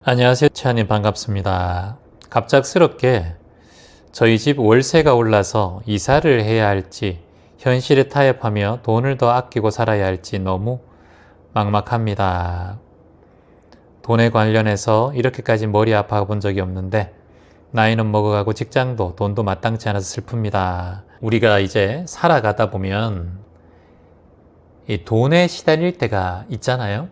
안녕하세요. 최한님 반갑습니다. 갑작스럽게 저희 집 월세가 올라서 이사를 해야 할지 현실에 타협하며 돈을 더 아끼고 살아야 할지 너무 막막합니다. 돈에 관련해서 이렇게까지 머리 아파 본 적이 없는데 나이는 먹어가고 직장도 돈도 마땅치 않아서 슬픕니다. 우리가 이제 살아가다 보면 이 돈에 시달릴 때가 있잖아요.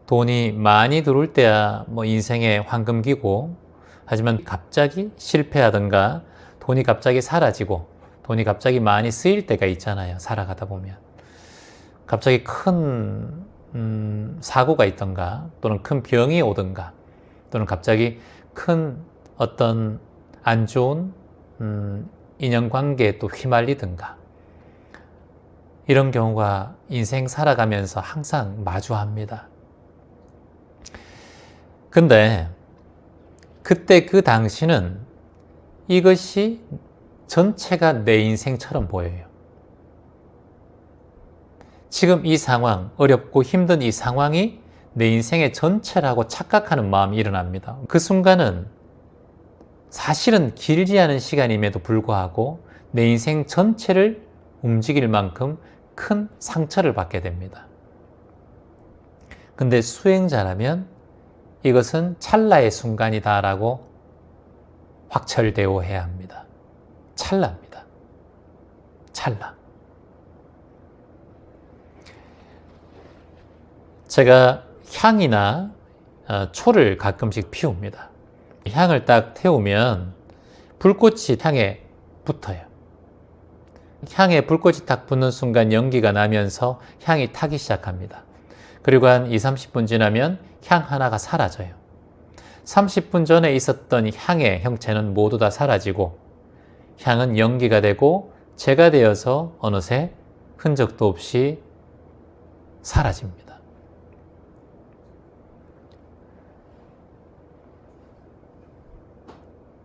돈이 많이 들어올 때야 뭐 인생의 황금기고, 하지만 갑자기 실패하든가 돈이 갑자기 사라지고 돈이 갑자기 많이 쓰일 때가 있잖아요. 살아가다 보면 갑자기 큰 사고가 있던가 또는 큰 병이 오든가 또는 갑자기 큰 어떤 안 좋은 인연관계에 또 휘말리든가, 이런 경우가 인생 살아가면서 항상 마주합니다. 근데 그때 그 당시는 이것이 전체가 내 인생처럼 보여요. 지금 이 상황, 어렵고 힘든 이 상황이 내 인생의 전체라고 착각하는 마음이 일어납니다. 그 순간은 사실은 길지 않은 시간임에도 불구하고 내 인생 전체를 움직일 만큼 큰 상처를 받게 됩니다. 근데 수행자라면 이것은 찰나의 순간이다라고 확철대오해야 합니다. 찰나입니다. 찰나. 제가 향이나 초를 가끔씩 피웁니다. 향을 딱 태우면 불꽃이 향에 붙어요. 향에 불꽃이 딱 붙는 순간 연기가 나면서 향이 타기 시작합니다. 그리고 한 20-30분 지나면 향 하나가 사라져요. 30분 전에 있었던 향의 형체는 모두 다 사라지고 향은 연기가 되고 재가 되어서 어느새 흔적도 없이 사라집니다.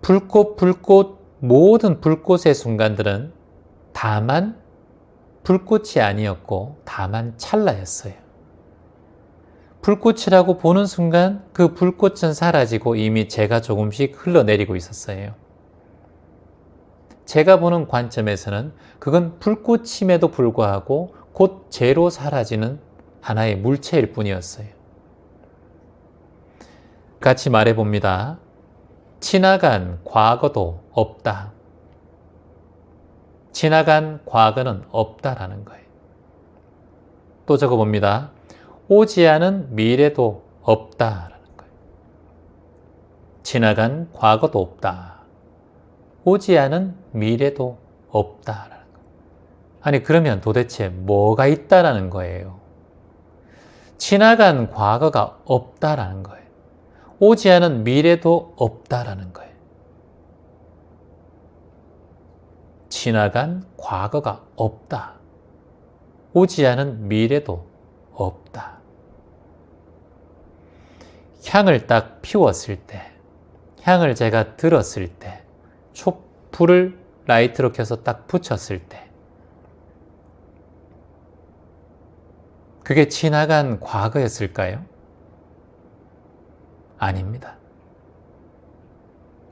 불꽃, 모든 불꽃의 순간들은 다만 불꽃이 아니었고 다만 찰나였어요. 불꽃이라고 보는 순간 그 불꽃은 사라지고 이미 재가 조금씩 흘러내리고 있었어요. 제가 보는 관점에서는 그건 불꽃임에도 불구하고 곧 재로 사라지는 하나의 물체일 뿐이었어요. 같이 말해봅니다. 지나간 과거도 없다. 지나간 과거는 없다라는 거예요. 또 적어봅니다. 오지 않은 미래도 없다라는 거예요. 지나간 과거도 없다. 오지 않은 미래도 없다라는 거예요. 아니, 그러면 도대체 뭐가 있다라는 거예요? 지나간 과거가 없다라는 거예요. 오지 않은 미래도 없다라는 거예요. 지나간 과거가 없다. 오지 않은 미래도 없다. 향을 딱 피웠을 때, 향을 제가 들었을 때, 촛불을 라이트로 켜서 딱 붙였을 때, 그게 지나간 과거였을까요? 아닙니다.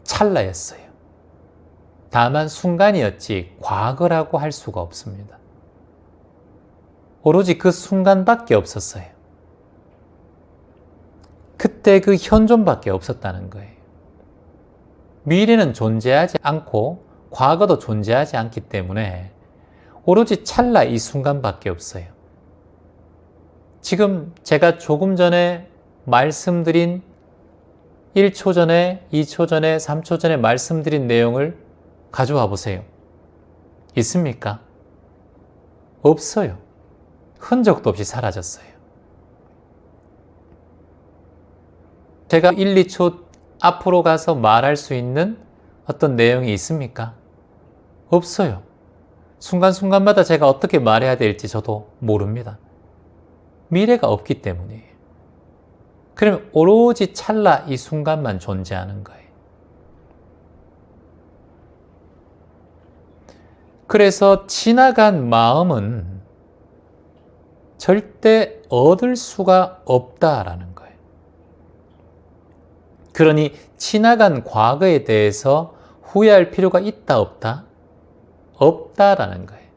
찰나였어요. 다만 순간이었지 과거라고 할 수가 없습니다. 오로지 그 순간밖에 없었어요. 그때 그 현존밖에 없었다는 거예요. 미래는 존재하지 않고 과거도 존재하지 않기 때문에 오로지 찰나 이 순간밖에 없어요. 지금 제가 조금 전에 말씀드린 1초 전에, 2초 전에, 3초 전에 말씀드린 내용을 가져와 보세요. 있습니까? 없어요. 흔적도 없이 사라졌어요. 제가 1, 2초 앞으로 가서 말할 수 있는 어떤 내용이 있습니까? 없어요. 순간순간마다 제가 어떻게 말해야 될지 저도 모릅니다. 미래가 없기 때문이에요. 그러면 오로지 찰나 이 순간만 존재하는 거예요. 그래서 지나간 마음은 절대 얻을 수가 없다라는 거예요. 그러니 지나간 과거에 대해서 후회할 필요가 있다, 없다? 없다라는 거예요.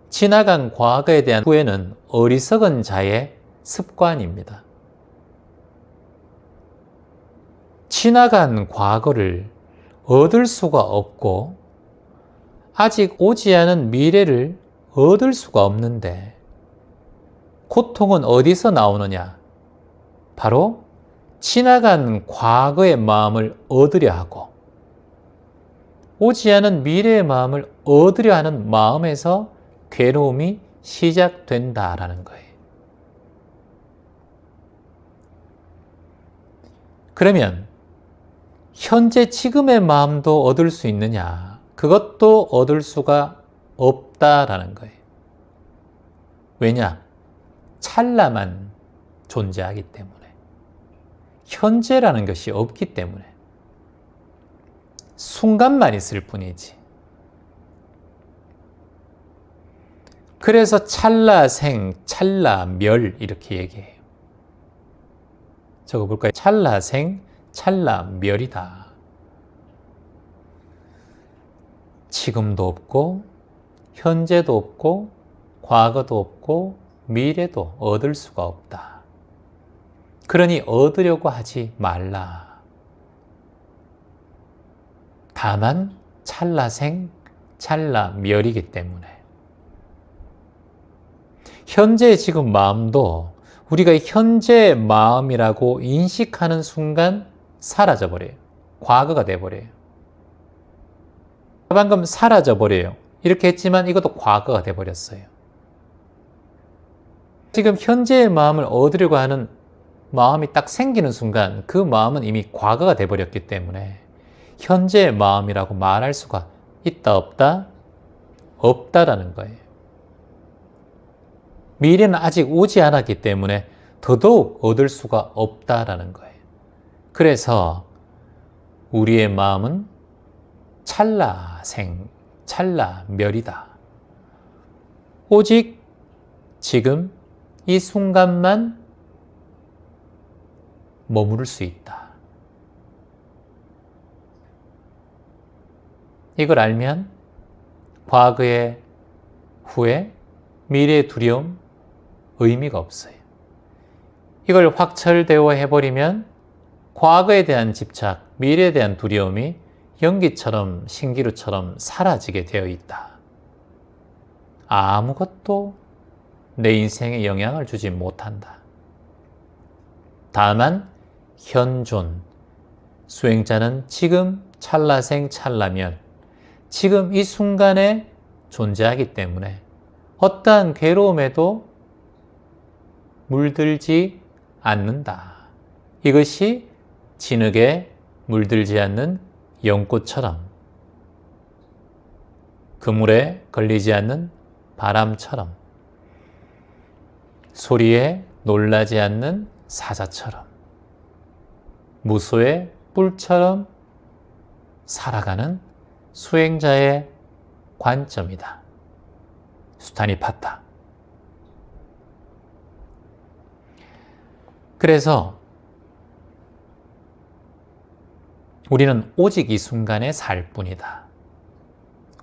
지나간 과거에 대한 후회는 어리석은 자의 습관입니다. 지나간 과거를 얻을 수가 없고 아직 오지 않은 미래를 얻을 수가 없는데 고통은 어디서 나오느냐? 바로 지나간 과거의 마음을 얻으려 하고 오지 않은 미래의 마음을 얻으려 하는 마음에서 괴로움이 시작된다라는 거예요. 그러면 현재 지금의 마음도 얻을 수 있느냐? 그것도 얻을 수가 없다라는 거예요. 왜냐? 찰나만 존재하기 때문에. 현재라는 것이 없기 때문에. 순간만 있을 뿐이지. 그래서 찰나생, 찰나멸 이렇게 얘기해요. 적어볼까요? 찰나생, 찰나멸이다. 지금도 없고 현재도 없고 과거도 없고 미래도 얻을 수가 없다. 그러니 얻으려고 하지 말라. 다만 찰나생, 찰나멸이기 때문에 현재의 지금 마음도 우리가 현재의 마음이라고 인식하는 순간 사라져버려요. 과거가 돼버려요. 방금 사라져버려요. 이렇게 했지만 이것도 과거가 돼버렸어요. 지금 현재의 마음을 얻으려고 하는 마음이 딱 생기는 순간 그 마음은 이미 과거가 돼버렸기 때문에 현재의 마음이라고 말할 수가 있다 없다? 없다라는 거예요. 미래는 아직 오지 않았기 때문에 더더욱 얻을 수가 없다라는 거예요. 그래서 우리의 마음은 찰나생, 찰나멸이다. 오직 지금 이 순간만 머무를 수 있다. 이걸 알면 과거의 후회, 미래의 두려움, 의미가 없어요. 이걸 확철대오 해버리면 과거에 대한 집착, 미래에 대한 두려움이 연기처럼 신기루처럼 사라지게 되어 있다. 아무것도 내 인생에 영향을 주지 못한다. 다만 현존, 수행자는 지금 찰나생 찰나면 지금 이 순간에 존재하기 때문에 어떠한 괴로움에도 물들지 않는다. 이것이 진흙에 물들지 않는 연꽃처럼 그물에 걸리지 않는 바람처럼 소리에 놀라지 않는 사자처럼 무소의 뿔처럼 살아가는 수행자의 관점이다. 수타니파타. 그래서 우리는 오직 이 순간에 살 뿐이다.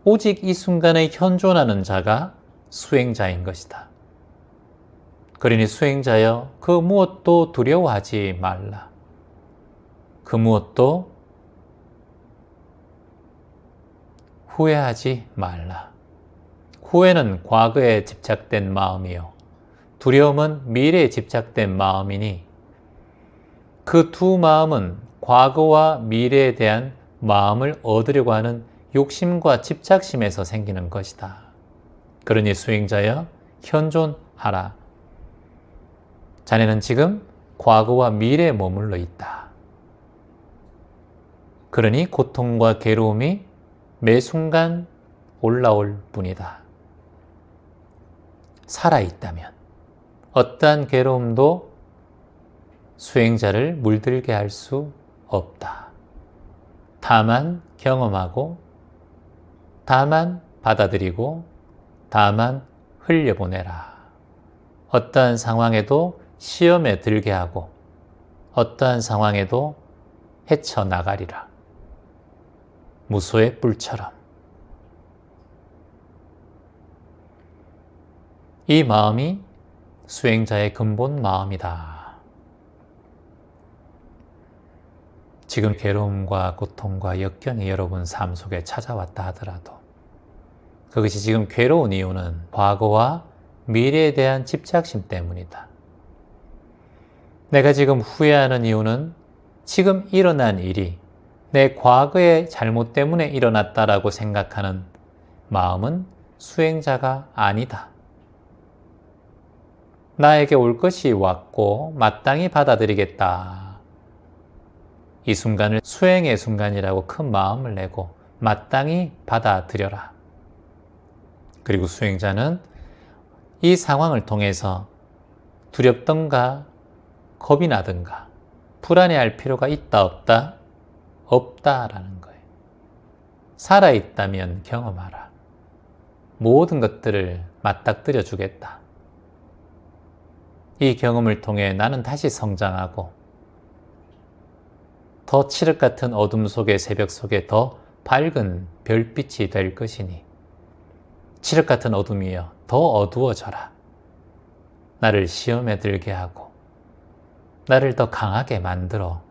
오직 이 순간에 현존하는 자가 수행자인 것이다. 그러니 수행자여, 그 무엇도 두려워하지 말라. 그 무엇도 후회하지 말라. 후회는 과거에 집착된 마음이요, 두려움은 미래에 집착된 마음이니 그 두 마음은 과거와 미래에 대한 마음을 얻으려고 하는 욕심과 집착심에서 생기는 것이다. 그러니 수행자여, 현존하라. 자네는 지금 과거와 미래에 머물러 있다. 그러니 고통과 괴로움이 매 순간 올라올 뿐이다. 살아있다면 어떠한 괴로움도 수행자를 물들게 할 수 없다. 다만 경험하고, 다만 받아들이고, 다만 흘려보내라. 어떠한 상황에도 시험에 들게 하고 어떠한 상황에도 헤쳐나가리라. 무소의 뿔처럼. 이 마음이 수행자의 근본 마음이다. 지금 괴로움과 고통과 역경이 여러분 삶 속에 찾아왔다 하더라도 그것이 지금 괴로운 이유는 과거와 미래에 대한 집착심 때문이다. 내가 지금 후회하는 이유는 지금 일어난 일이 내 과거의 잘못 때문에 일어났다라고 생각하는 마음은 수행자가 아니다. 나에게 올 것이 왔고 마땅히 받아들이겠다. 이 순간을 수행의 순간이라고 큰 마음을 내고 마땅히 받아들여라. 그리고 수행자는 이 상황을 통해서 두렵던가 겁이 나든가 불안해할 필요가 있다 없다? 없다라는 거예요. 살아있다면 경험하라. 모든 것들을 맞닥뜨려 주겠다. 이 경험을 통해 나는 다시 성장하고 더 칠흑 같은 어둠 속의 새벽 속에 더 밝은 별빛이 될 것이니 칠흑 같은 어둠이여 더 어두워져라. 나를 시험에 들게 하고 나를 더 강하게 만들어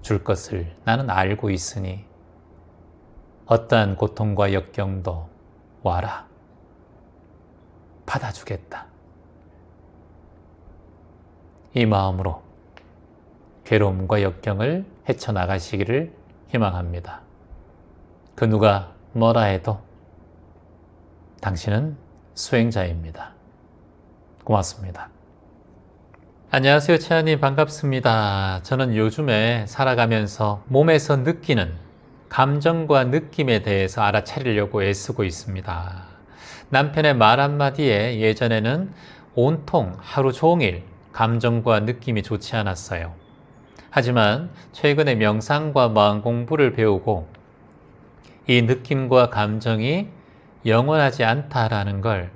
줄 것을 나는 알고 있으니 어떠한 고통과 역경도 와라. 받아주겠다. 이 마음으로 괴로움과 역경을 헤쳐나가시기를 희망합니다. 그 누가 뭐라 해도 당신은 수행자입니다. 고맙습니다. 안녕하세요. 채연님 반갑습니다. 저는 요즘에 살아가면서 몸에서 느끼는 감정과 느낌에 대해서 알아차리려고 애쓰고 있습니다. 남편의 말 한마디에 예전에는 온통 하루 종일 감정과 느낌이 좋지 않았어요. 하지만 최근에 명상과 마음 공부를 배우고 이 느낌과 감정이 영원하지 않다라는 걸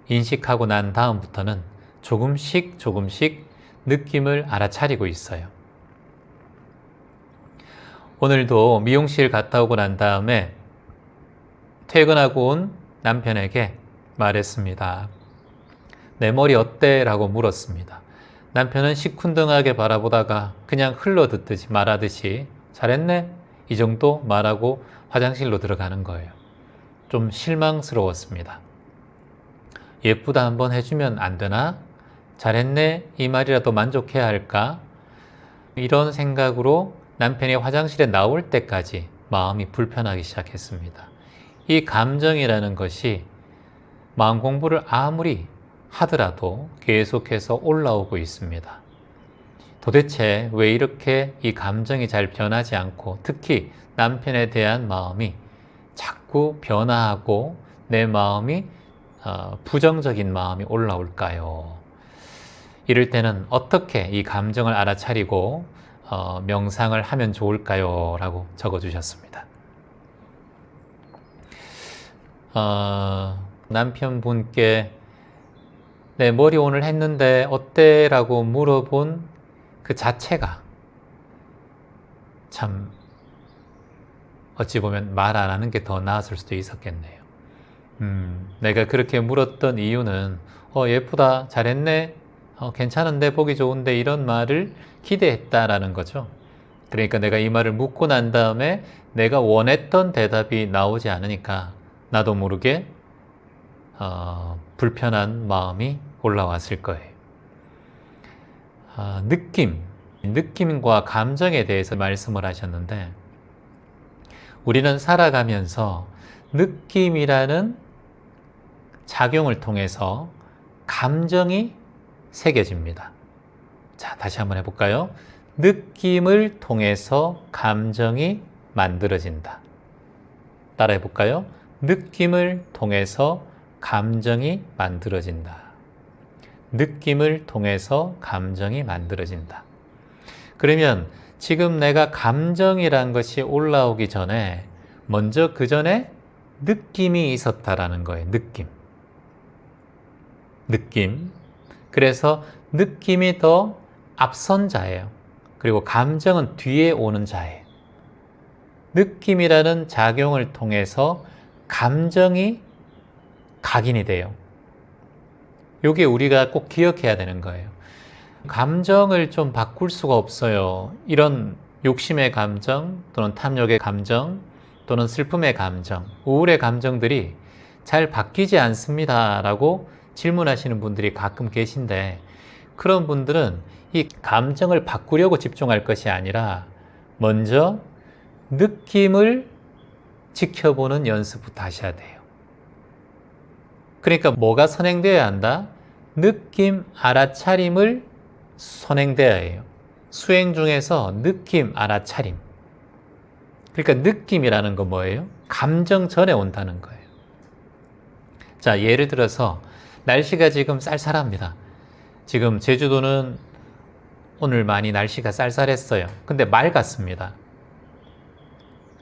인식하고 난 다음부터는 조금씩 느낌을 알아차리고 있어요. 오늘도 미용실 갔다 오고 난 다음에 퇴근하고 온 남편에게 말했습니다. 내 머리 어때? 라고 물었습니다. 남편은 시큰둥하게 바라보다가 그냥 흘러듣듯이 말하듯이 잘했네? 이 정도 말하고 화장실로 들어가는 거예요. 좀 실망스러웠습니다. 예쁘다 한번 해주면 안 되나? 잘했네? 이 말이라도 만족해야 할까? 이런 생각으로 남편이 화장실에 나올 때까지 마음이 불편하기 시작했습니다. 이 감정이라는 것이 마음 공부를 아무리 하더라도 계속해서 올라오고 있습니다. 도대체 왜 이렇게 이 감정이 잘 변하지 않고 특히 남편에 대한 마음이 자꾸 변화하고 내 마음이 부정적인 마음이 올라올까요? 이럴 때는 어떻게 이 감정을 알아차리고 명상을 하면 좋을까요? 라고 적어주셨습니다. 남편분께 내 머리 오늘 했는데 어때? 라고 물어본 그 자체가 참 어찌 보면 말 안 하는 게 더 나았을 수도 있었겠네요. 내가 그렇게 물었던 이유는 예쁘다, 잘했네, 괜찮은데, 보기 좋은데 이런 말을 기대했다라는 거죠. 그러니까 내가 이 말을 묻고 난 다음에 내가 원했던 대답이 나오지 않으니까 나도 모르게 불편한 마음이 올라왔을 거예요. 느낌과 감정에 대해서 말씀을 하셨는데 우리는 살아가면서 느낌이라는 작용을 통해서 감정이 새겨집니다. 자, 다시 한번 해볼까요? 느낌을 통해서 감정이 만들어진다. 따라해 볼까요? 느낌을 통해서 감정이 만들어진다. 느낌을 통해서 감정이 만들어진다. 그러면 지금 내가 감정이란 것이 올라오기 전에 먼저 그 전에 느낌이 있었다라는 거예요. 느낌. 그래서 느낌이 더 앞선자예요. 그리고 감정은 뒤에 오는 자예요. 느낌이라는 작용을 통해서 감정이 각인이 돼요. 이게 우리가 꼭 기억해야 되는 거예요. 감정을 좀 바꿀 수가 없어요. 이런 욕심의 감정 또는 탐욕의 감정 또는 슬픔의 감정, 우울의 감정들이 잘 바뀌지 않습니다 라고 질문하시는 분들이 가끔 계신데, 그런 분들은 이 감정을 바꾸려고 집중할 것이 아니라 먼저 느낌을 지켜보는 연습부터 하셔야 돼요. 그러니까 뭐가 선행되어야 한다? 느낌 알아차림을 선행되어야 해요. 수행 중에서 느낌 알아차림. 그러니까 느낌이라는 건 뭐예요? 감정 전에 온다는 거예요. 자, 예를 들어서 날씨가 지금 쌀쌀합니다. 지금 제주도는 오늘 많이 날씨가 쌀쌀했어요. 근데 맑았습니다.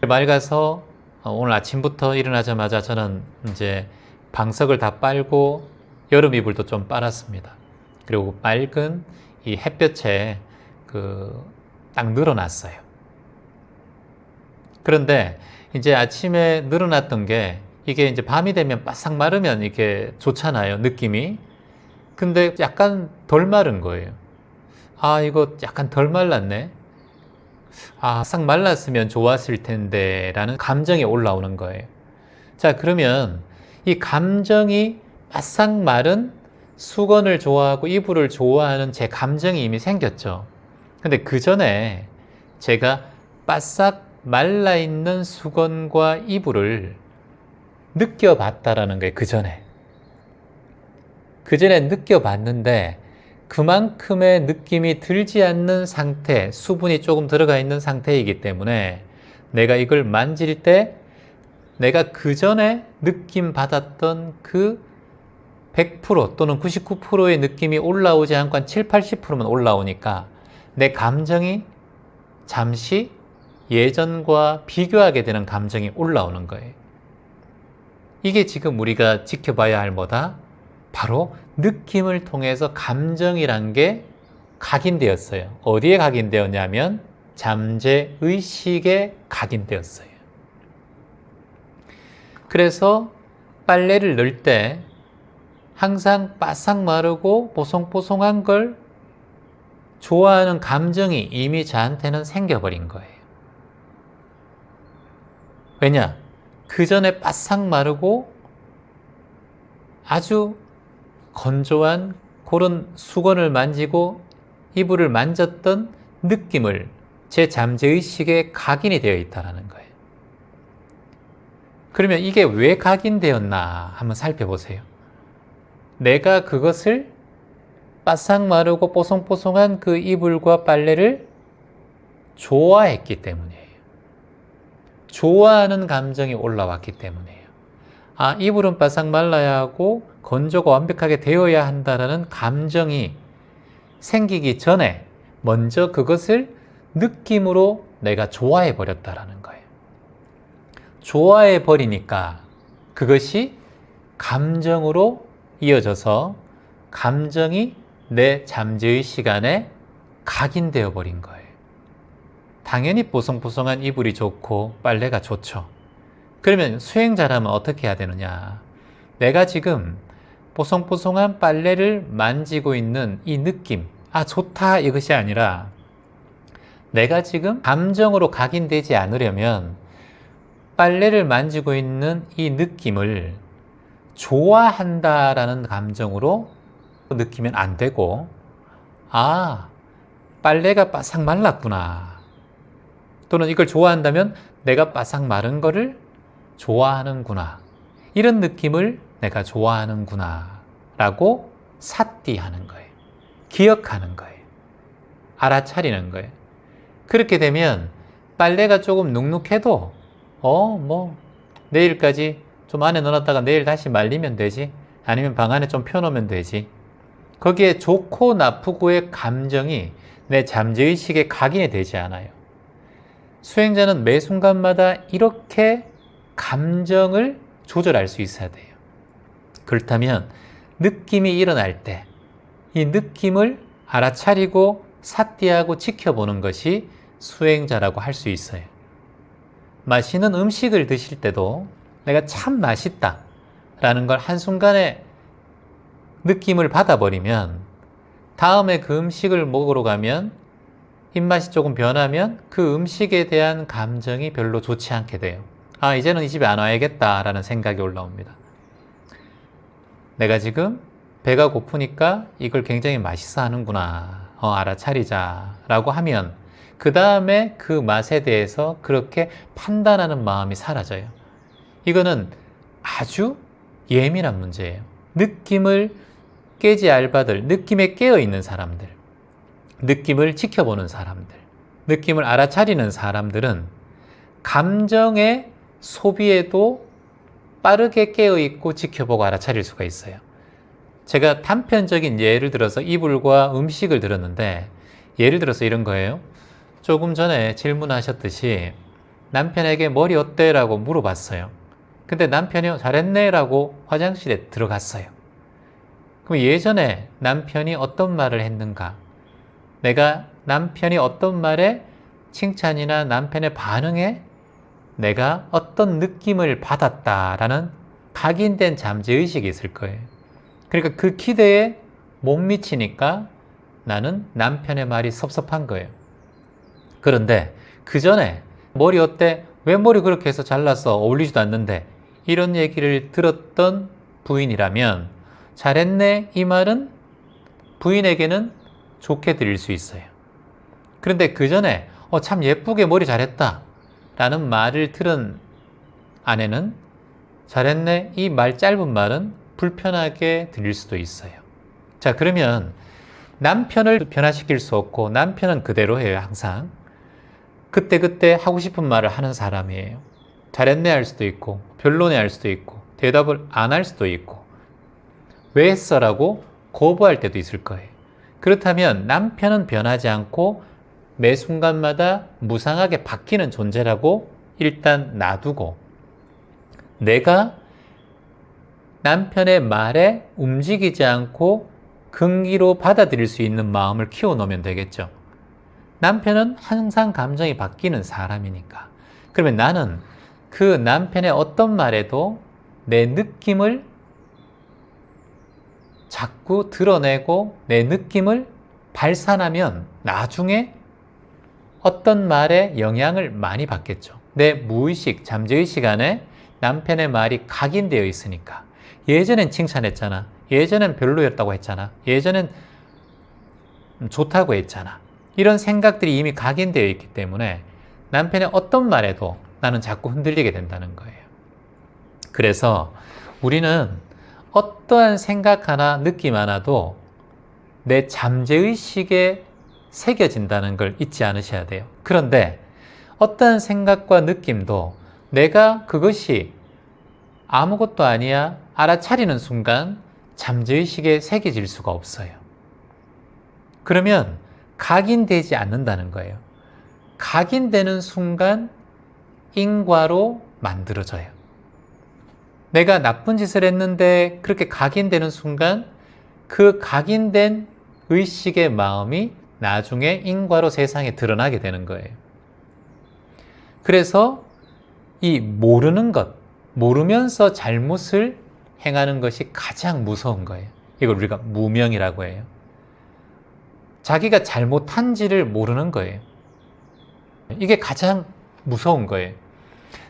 맑아서 오늘 아침부터 일어나자마자 저는 이제 방석을 다 빨고 여름 이불도 좀 빨았습니다. 그리고 맑은 이 햇볕에 딱 늘어났어요. 그런데 이제 아침에 늘어났던 게 이게 이제 밤이 되면 바싹 마르면 이게 좋잖아요, 느낌이. 근데 약간 덜 마른 거예요. 아, 이거 약간 덜 말랐네. 아, 싹 말랐으면 좋았을 텐데 라는 감정이 올라오는 거예요. 자, 그러면 이 감정이 바싹 마른 수건을 좋아하고 이불을 좋아하는 제 감정이 이미 생겼죠. 근데 그 전에 제가 바싹 말라있는 수건과 이불을 느껴봤다라는 거예요. 그 전에 느껴봤는데 그만큼의 느낌이 들지 않는 상태, 수분이 조금 들어가 있는 상태이기 때문에 내가 이걸 만질 때 내가 그 전에 느낌 받았던 그 100% 또는 99%의 느낌이 올라오지 않고 한 7, 80%만 올라오니까 내 감정이 잠시 예전과 비교하게 되는 감정이 올라오는 거예요. 이게 지금 우리가 지켜봐야 할 뭐다? 바로 느낌을 통해서 감정이란 게 각인되었어요. 어디에 각인되었냐면 잠재의식에 각인되었어요. 그래서 빨래를 넣을 때 항상 바싹 마르고 뽀송뽀송한 걸 좋아하는 감정이 이미 저한테는 생겨버린 거예요. 왜냐? 그 전에 바싹 마르고 아주 건조한 그런 수건을 만지고 이불을 만졌던 느낌을 제 잠재의식에 각인이 되어 있다는 거예요. 그러면 이게 왜 각인되었나 한번 살펴보세요. 내가 그것을 바싹 마르고 뽀송뽀송한 그 이불과 빨래를 좋아했기 때문이에요. 좋아하는 감정이 올라왔기 때문이에요. 아, 이불은 바싹 말라야 하고 건조가 완벽하게 되어야 한다는 감정이 생기기 전에 먼저 그것을 느낌으로 내가 좋아해 버렸다라는 거예요. 좋아해 버리니까 그것이 감정으로 이어져서 감정이 내 잠재의식 안에 각인되어 버린 거예요. 당연히 뽀송뽀송한 이불이 좋고 빨래가 좋죠. 그러면 수행 잘하면 어떻게 해야 되느냐? 내가 지금 뽀송뽀송한 빨래를 만지고 있는 이 느낌, 아, 좋다, 이것이 아니라 내가 지금 감정으로 각인되지 않으려면 빨래를 만지고 있는 이 느낌을 좋아한다라는 감정으로 느끼면 안 되고, 아, 빨래가 바싹 말랐구나. 또는 이걸 좋아한다면 내가 바싹 마른 거를 좋아하는구나. 이런 느낌을 내가 좋아하는구나 라고 삿디하는 거예요. 기억하는 거예요. 알아차리는 거예요. 그렇게 되면 빨래가 조금 눅눅해도 내일까지 좀 안에 넣어놨다가 내일 다시 말리면 되지. 아니면 방 안에 좀 펴놓으면 되지. 거기에 좋고 나쁘고의 감정이 내 잠재의식에 각인이 되지 않아요. 수행자는 매 순간마다 이렇게 감정을 조절할 수 있어야 돼요. 그렇다면 느낌이 일어날 때 이 느낌을 알아차리고 삿대하고 지켜보는 것이 수행자라고 할 수 있어요. 맛있는 음식을 드실 때도 내가 참 맛있다 라는 걸 한순간에 느낌을 받아버리면 다음에 그 음식을 먹으러 가면 입맛이 조금 변하면 그 음식에 대한 감정이 별로 좋지 않게 돼요. 아, 이제는 이 집에 안 와야겠다 라는 생각이 올라옵니다. 내가 지금 배가 고프니까 이걸 굉장히 맛있어 하는구나. 알아차리자 라고 하면 그 다음에 그 맛에 대해서 그렇게 판단하는 마음이 사라져요. 이거는 아주 예민한 문제예요. 느낌을 깨지 알바들, 느낌에 깨어있는 사람들, 느낌을 지켜보는 사람들, 느낌을 알아차리는 사람들은 감정의 소비에도 빠르게 깨어있고 지켜보고 알아차릴 수가 있어요. 제가 단편적인 예를 들어서 이불과 음식을 들었는데, 예를 들어서 이런 거예요. 조금 전에 질문하셨듯이 남편에게 머리 어때? 라고 물어봤어요. 근데 남편이 잘했네 라고 화장실에 들어갔어요. 그럼 예전에 남편이 어떤 말을 했는가? 내가 남편이 어떤 말에 칭찬이나 남편의 반응에 내가 어떤 느낌을 받았다라는 각인된 잠재의식이 있을 거예요. 그러니까 그 기대에 못 미치니까 나는 남편의 말이 섭섭한 거예요. 그런데 그 전에 머리 어때? 왜 머리 그렇게 해서 잘랐어? 어울리지도 않는데 이런 얘기를 들었던 부인이라면 잘했네 이 말은 부인에게는 좋게 들릴 수 있어요. 그런데 그 전에 참 예쁘게 머리 잘했다 라는 말을 들은 아내는 잘했네 이 말 짧은 말은 불편하게 들릴 수도 있어요. 자, 그러면 남편을 변화시킬 수 없고 남편은 그대로예요. 항상 그때그때 하고 싶은 말을 하는 사람이에요. 잘했네 할 수도 있고 별로네 할 수도 있고 대답을 안 할 수도 있고 왜 했어? 라고 거부할 때도 있을 거예요. 그렇다면 남편은 변하지 않고 매 순간마다 무상하게 바뀌는 존재라고 일단 놔두고 내가 남편의 말에 움직이지 않고 긍기로 받아들일 수 있는 마음을 키워놓으면 되겠죠. 남편은 항상 감정이 바뀌는 사람이니까. 그러면 나는 그 남편의 어떤 말에도 내 느낌을 자꾸 드러내고 내 느낌을 발산하면 나중에 어떤 말에 영향을 많이 받겠죠. 내 무의식, 잠재의식 안에 남편의 말이 각인되어 있으니까. 예전엔 칭찬했잖아. 예전엔 별로였다고 했잖아. 예전엔 좋다고 했잖아. 이런 생각들이 이미 각인되어 있기 때문에 남편의 어떤 말에도 나는 자꾸 흔들리게 된다는 거예요. 그래서 우리는 어떠한 생각 하나, 느낌 하나도 내 잠재의식에 새겨진다는 걸 잊지 않으셔야 돼요. 그런데 어떠한 생각과 느낌도 내가 그것이 아무것도 아니야 알아차리는 순간 잠재의식에 새겨질 수가 없어요. 그러면 각인되지 않는다는 거예요. 각인되는 순간 인과로 만들어져요. 내가 나쁜 짓을 했는데 그렇게 각인되는 순간 그 각인된 의식의 마음이 나중에 인과로 세상에 드러나게 되는 거예요. 그래서 이 모르는 것, 모르면서 잘못을 행하는 것이 가장 무서운 거예요. 이걸 우리가 무명이라고 해요. 자기가 잘못한지를 모르는 거예요. 이게 가장 무서운 거예요.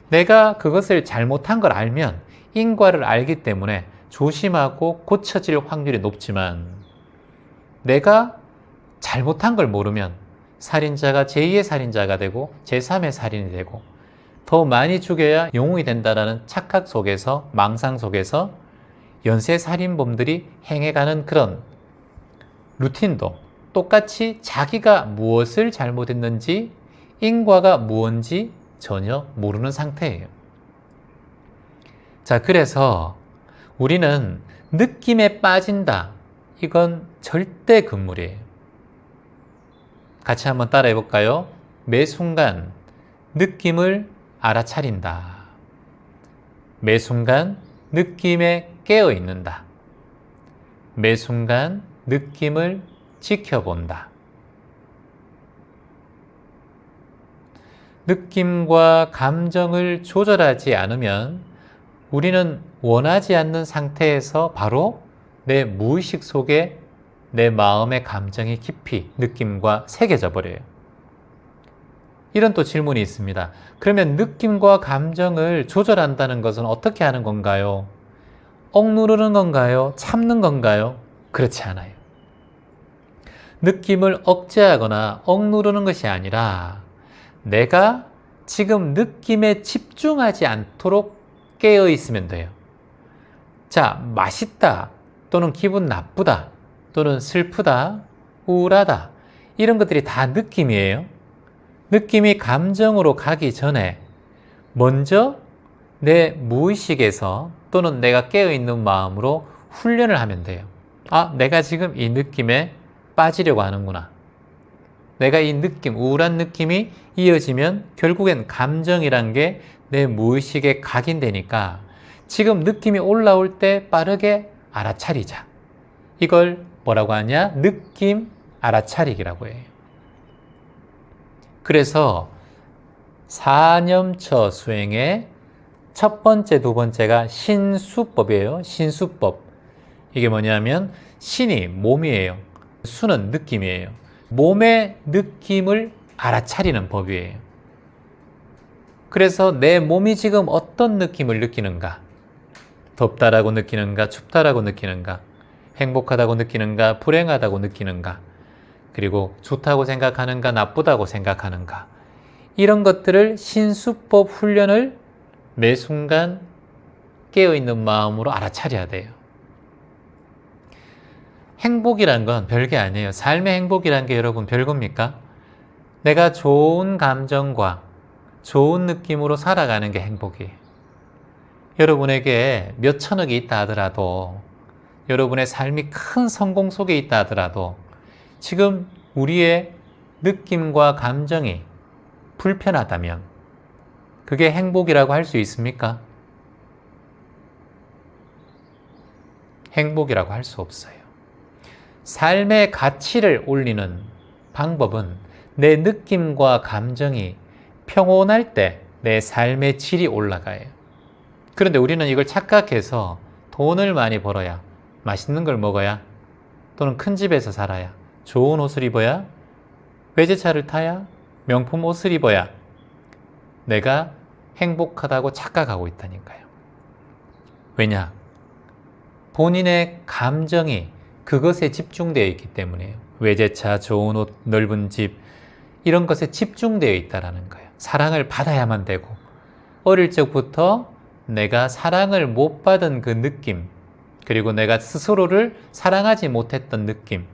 내가 그것을 잘못한 걸 알면 인과를 알기 때문에 조심하고 고쳐질 확률이 높지만 내가 잘못한 걸 모르면 살인자가 제2의 살인자가 되고 제3의 살인이 되고 더 많이 죽여야 영웅이 된다는 착각 속에서 망상 속에서 연쇄 살인범들이 행해가는 그런 루틴도 똑같이 자기가 무엇을 잘못했는지 인과가 무엇인지 전혀 모르는 상태예요. 자, 그래서 우리는 느낌에 빠진다. 이건 절대 금물이에요. 같이 한번 따라해 볼까요? 매 순간 느낌을 알아차린다. 매 순간 느낌에 깨어 있는다. 매 순간 느낌을 지켜본다. 느낌과 감정을 조절하지 않으면 우리는 원하지 않는 상태에서 바로 내 무의식 속에 내 마음의 감정이 깊이 느낌과 새겨져 버려요. 이런 또 질문이 있습니다. 그러면 느낌과 감정을 조절한다는 것은 어떻게 하는 건가요? 억누르는 건가요? 참는 건가요? 그렇지 않아요. 느낌을 억제하거나 억누르는 것이 아니라 내가 지금 느낌에 집중하지 않도록 깨어 있으면 돼요. 자, 맛있다, 또는 기분 나쁘다, 또는 슬프다, 우울하다, 이런 것들이 다 느낌이에요. 느낌이 감정으로 가기 전에 먼저 내 무의식에서 또는 내가 깨어있는 마음으로 훈련을 하면 돼요. 아, 내가 지금 이 느낌에 빠지려고 하는구나. 내가 이 느낌, 우울한 느낌이 이어지면 결국엔 감정이란 게 내 무의식에 각인되니까 지금 느낌이 올라올 때 빠르게 알아차리자. 이걸 뭐라고 하냐? 느낌 알아차리기라고 해요. 그래서 사념처 수행의 첫 번째, 두 번째가 신수법이에요. 신수법. 이게 뭐냐면 신이 몸이에요. 수는 느낌이에요. 몸의 느낌을 알아차리는 법이에요. 그래서 내 몸이 지금 어떤 느낌을 느끼는가? 덥다라고 느끼는가? 춥다라고 느끼는가? 행복하다고 느끼는가? 불행하다고 느끼는가? 그리고 좋다고 생각하는가? 나쁘다고 생각하는가? 이런 것들을 신수법 훈련을 매 순간 깨어있는 마음으로 알아차려야 돼요. 행복이란 건 별게 아니에요. 삶의 행복이란 게 여러분 별겁니까? 내가 좋은 감정과 좋은 느낌으로 살아가는 게 행복이에요. 여러분에게 몇 천억이 있다 하더라도, 여러분의 삶이 큰 성공 속에 있다 하더라도 지금 우리의 느낌과 감정이 불편하다면 그게 행복이라고 할 수 있습니까? 행복이라고 할 수 없어요. 삶의 가치를 올리는 방법은 내 느낌과 감정이 평온할 때 내 삶의 질이 올라가요. 그런데 우리는 이걸 착각해서 돈을 많이 벌어야, 맛있는 걸 먹어야, 또는 큰 집에서 살아야, 좋은 옷을 입어야, 외제차를 타야, 명품 옷을 입어야 내가 행복하다고 착각하고 있다니까요. 왜냐? 본인의 감정이 그것에 집중되어 있기 때문이에요. 외제차, 좋은 옷, 넓은 집, 이런 것에 집중되어 있다는 거예요. 사랑을 받아야만 되고, 어릴 적부터 내가 사랑을 못 받은 그 느낌, 그리고 내가 스스로를 사랑하지 못했던 느낌,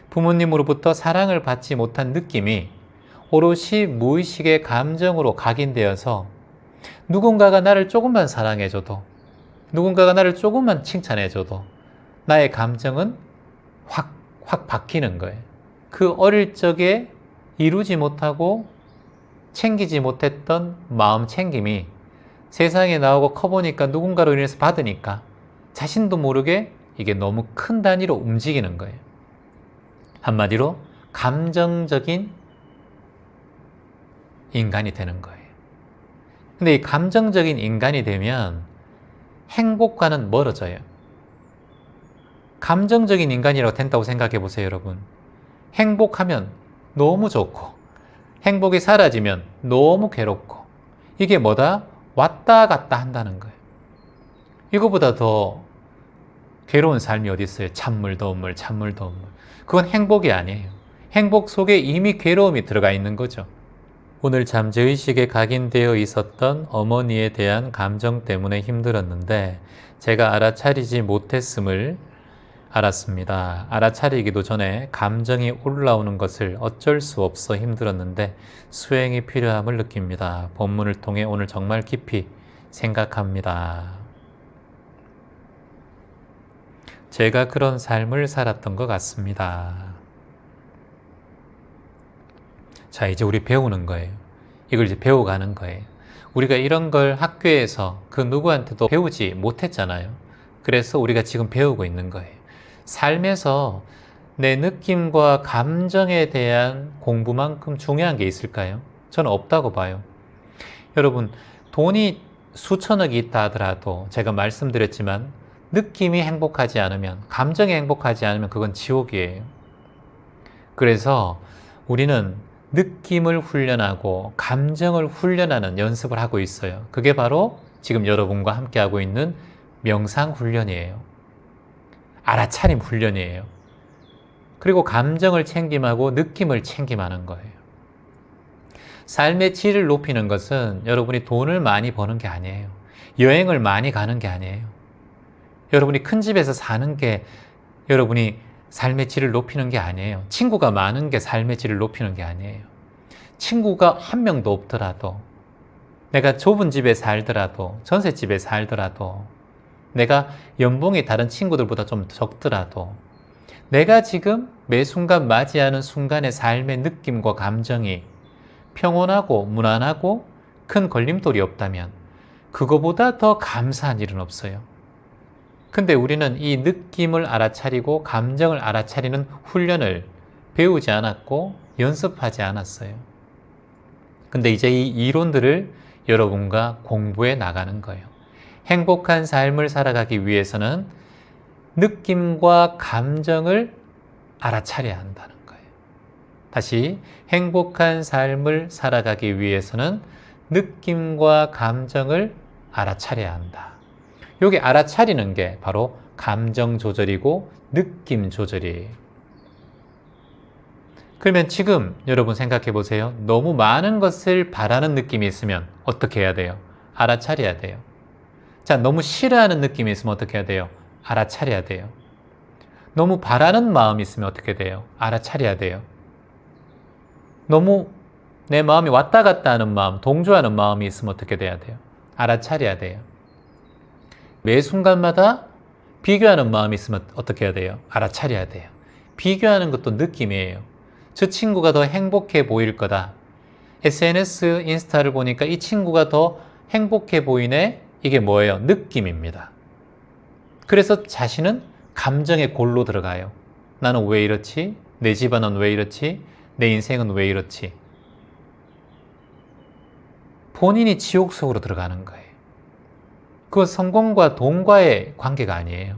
부모님으로부터 사랑을 받지 못한 느낌이 오롯이 무의식의 감정으로 각인되어서 누군가가 나를 조금만 사랑해줘도, 누군가가 나를 조금만 칭찬해줘도 나의 감정은 확 바뀌는 거예요. 그 어릴 적에 이루지 못하고 챙기지 못했던 마음 챙김이 세상에 나오고 커보니까 누군가로 인해서 받으니까 자신도 모르게 이게 너무 큰 단위로 움직이는 거예요. 한마디로 감정적인 인간이 되는 거예요. 근데 이 감정적인 인간이 되면 행복과는 멀어져요. 감정적인 인간이라고 된다고 생각해 보세요, 여러분. 행복하면 너무 좋고, 행복이 사라지면 너무 괴롭고, 이게 뭐다? 왔다 갔다 한다는 거예요. 이거보다 더 괴로운 삶이 어디 있어요? 찬물, 더운 물, 찬물, 더운 물. 그건 행복이 아니에요. 행복 속에 이미 괴로움이 들어가 있는 거죠. 오늘 잠재의식에 각인되어 있었던 어머니에 대한 감정 때문에 힘들었는데 제가 알아차리지 못했음을 알았습니다. 알아차리기도 전에 감정이 올라오는 것을 어쩔 수 없어 힘들었는데 수행이 필요함을 느낍니다. 본문을 통해 오늘 정말 깊이 생각합니다. 제가 그런 삶을 살았던 것 같습니다. 자, 이제 우리 배우는 거예요. 이걸 이제 배워가는 거예요. 우리가 이런 걸 학교에서 그 누구한테도 배우지 못했잖아요. 그래서 우리가 지금 배우고 있는 거예요. 삶에서 내 느낌과 감정에 대한 공부만큼 중요한 게 있을까요? 저는 없다고 봐요. 여러분, 돈이 수천억이 있다 하더라도 제가 말씀드렸지만 느낌이 행복하지 않으면, 감정이 행복하지 않으면 그건 지옥이에요. 그래서 우리는 느낌을 훈련하고 감정을 훈련하는 연습을 하고 있어요. 그게 바로 지금 여러분과 함께 하고 있는 명상 훈련이에요. 알아차림 훈련이에요. 그리고 감정을 챙김하고 느낌을 챙김하는 거예요. 삶의 질을 높이는 것은 여러분이 돈을 많이 버는 게 아니에요. 여행을 많이 가는 게 아니에요. 여러분이 큰 집에서 사는 게 여러분이 삶의 질을 높이는 게 아니에요. 친구가 많은 게 삶의 질을 높이는 게 아니에요. 친구가 한 명도 없더라도, 내가 좁은 집에 살더라도, 전셋집에 살더라도, 내가 연봉이 다른 친구들보다 좀 적더라도, 내가 지금 매 순간 맞이하는 순간의 삶의 느낌과 감정이 평온하고 무난하고 큰 걸림돌이 없다면 그거보다 더 감사한 일은 없어요. 근데 우리는 이 느낌을 알아차리고 감정을 알아차리는 훈련을 배우지 않았고 연습하지 않았어요. 근데 이제 이 이론들을 여러분과 공부해 나가는 거예요. 행복한 삶을 살아가기 위해서는 느낌과 감정을 알아차려야 한다는 거예요. 다시, 행복한 삶을 살아가기 위해서는 느낌과 감정을 알아차려야 한다. 여기 알아차리는 게 바로 감정 조절이고 느낌 조절이에요. 그러면 지금 여러분 생각해 보세요. 너무 많은 것을 바라는 느낌이 있으면 어떻게 해야 돼요? 알아차려야 돼요. 자, 너무 싫어하는 느낌이 있으면 어떻게 해야 돼요? 알아차려야 돼요. 너무 바라는 마음이 있으면 어떻게 돼요? 알아차려야 돼요. 너무 내 마음이 왔다 갔다 하는 마음, 동조하는 마음이 있으면 어떻게 돼야 돼요? 알아차려야 돼요. 매 순간마다 비교하는 마음이 있으면 어떻게 해야 돼요? 알아차려야 돼요. 비교하는 것도 느낌이에요. 저 친구가 더 행복해 보일 거다. SNS, 인스타를 보니까 이 친구가 더 행복해 보이네. 이게 뭐예요? 느낌입니다. 그래서 자신은 감정의 골로 들어가요. 나는 왜 이렇지? 내 집안은 왜 이렇지? 내 인생은 왜 이렇지? 본인이 지옥 속으로 들어가는 거예요. 그 성공과 돈과의 관계가 아니에요.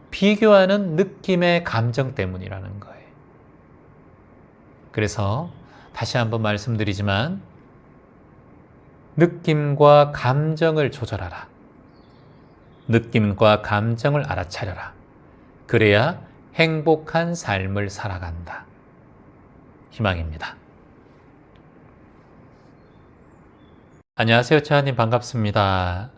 비교하는 느낌의 감정 때문이라는 거예요. 그래서 다시 한번 말씀드리지만 느낌과 감정을 조절하라. 느낌과 감정을 알아차려라. 그래야 행복한 삶을 살아간다. 희망입니다. 안녕하세요. 최하님 반갑습니다.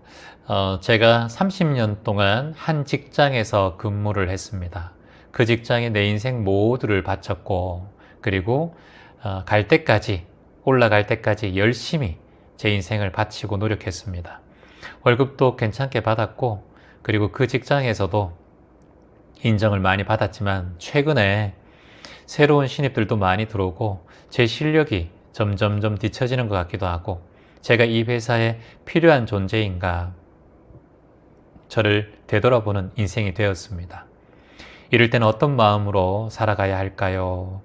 제가 30년 동안 한 직장에서 근무를 했습니다. 그 직장에 내 인생 모두를 바쳤고, 그리고 올라갈 때까지 열심히 제 인생을 바치고 노력했습니다. 월급도 괜찮게 받았고, 그리고 그 직장에서도 인정을 많이 받았지만 최근에 새로운 신입들도 많이 들어오고 제 실력이 점점점 뒤처지는 것 같기도 하고, 제가 이 회사에 필요한 존재인가 저를 되돌아보는 인생이 되었습니다. 이럴 때는 어떤 마음으로 살아가야 할까요?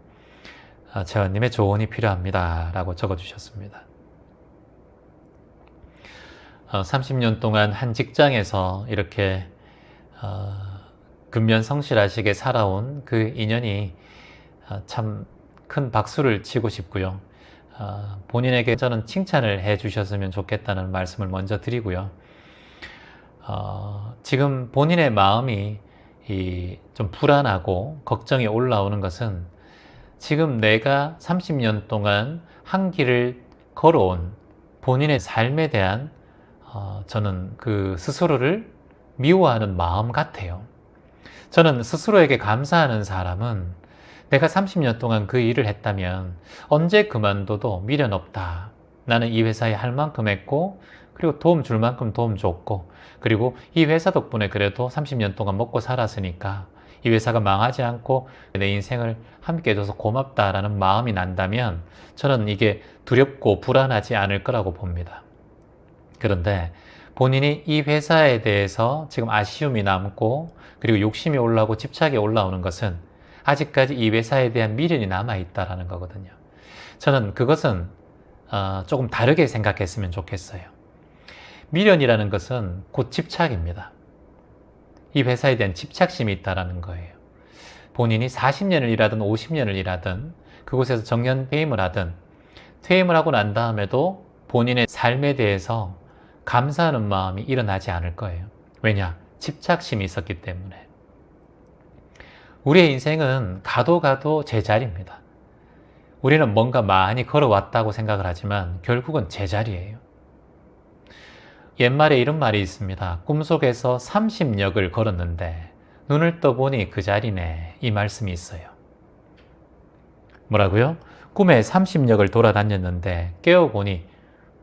재환님의 조언이 필요합니다. 라고 적어주셨습니다. 30년 동안 한 직장에서 이렇게 근면성실하시게 살아온 그 인연이 참 큰 박수를 치고 싶고요. 본인에게 저는 칭찬을 해 주셨으면 좋겠다는 말씀을 먼저 드리고요. 지금 본인의 마음이 좀 불안하고 걱정이 올라오는 것은 지금 내가 30년 동안 한 길을 걸어온 본인의 삶에 대한 저는 그 스스로를 미워하는 마음 같아요. 저는 스스로에게 감사하는 사람은 내가 30년 동안 그 일을 했다면 언제 그만둬도 미련 없다. 나는 이 회사에 할 만큼 했고, 그리고 도움 줄 만큼 도움 줬고, 그리고 이 회사 덕분에 그래도 30년 동안 먹고 살았으니까 이 회사가 망하지 않고 내 인생을 함께 해줘서 고맙다라는 마음이 난다면 저는 이게 두렵고 불안하지 않을 거라고 봅니다. 그런데 본인이 이 회사에 대해서 지금 아쉬움이 남고, 그리고 욕심이 올라오고 집착이 올라오는 것은 아직까지 이 회사에 대한 미련이 남아있다라는 거거든요. 저는 그것은 조금 다르게 생각했으면 좋겠어요. 미련이라는 것은 곧 집착입니다. 이 회사에 대한 집착심이 있다는 거예요. 본인이 40년을 일하든 50년을 일하든 그곳에서 정년퇴임을 하든 퇴임을 하고 난 다음에도 본인의 삶에 대해서 감사하는 마음이 일어나지 않을 거예요. 왜냐? 집착심이 있었기 때문에. 우리의 인생은 가도 가도 제자리입니다. 우리는 뭔가 많이 걸어왔다고 생각을 하지만 결국은 제자리예요. 옛말에 이런 말이 있습니다. 꿈속에서 30역을 걸었는데 눈을 떠보니 그 자리네. 이 말씀이 있어요. 뭐라고요? 꿈에 30역을 돌아다녔는데 깨어보니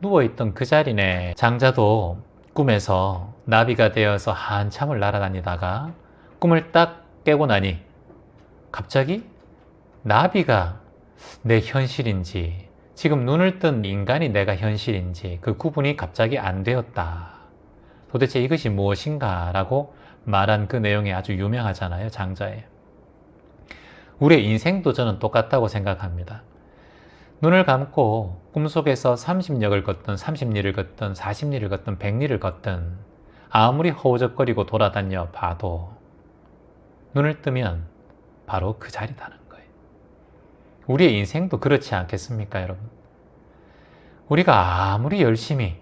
누워있던 그 자리네. 장자도 꿈에서 나비가 되어서 한참을 날아다니다가 꿈을 딱 깨고 나니 갑자기 나비가 내 현실인지 지금 눈을 뜬 인간이 내가 현실인지 그 구분이 갑자기 안 되었다. 도대체 이것이 무엇인가 라고 말한 그 내용이 아주 유명하잖아요. 장자에. 우리의 인생도 저는 똑같다고 생각합니다. 눈을 감고 꿈속에서 30역을 걷든 30리를 걷든 40리를 걷든 100리를 걷든 아무리 허우적거리고 돌아다녀 봐도 눈을 뜨면 바로 그 자리다는 거예요. 우리의 인생도 그렇지 않겠습니까, 여러분? 우리가 아무리 열심히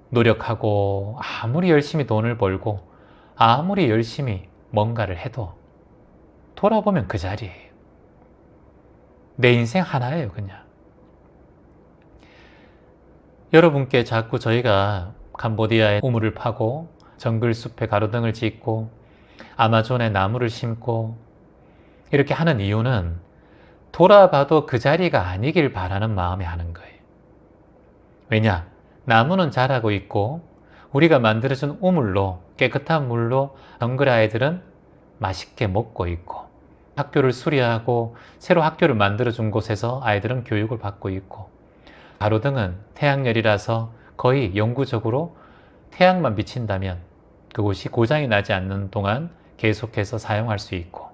노력하고 아무리 열심히 돈을 벌고 아무리 열심히 뭔가를 해도 돌아보면 그 자리예요. 내 인생 하나예요, 그냥. 여러분께 자꾸 저희가 캄보디아에 우물을 파고 정글숲에 가로등을 짓고 아마존에 나무를 심고 이렇게 하는 이유는 돌아봐도 그 자리가 아니길 바라는 마음에 하는 거예요. 왜냐? 나무는 자라고 있고 우리가 만들어준 우물로 깨끗한 물로 정글 아이들은 맛있게 먹고 있고 학교를 수리하고 새로 학교를 만들어준 곳에서 아이들은 교육을 받고 있고 가로등은 태양열이라서 거의 영구적으로 태양만 비친다면 그곳이 고장이 나지 않는 동안 계속해서 사용할 수 있고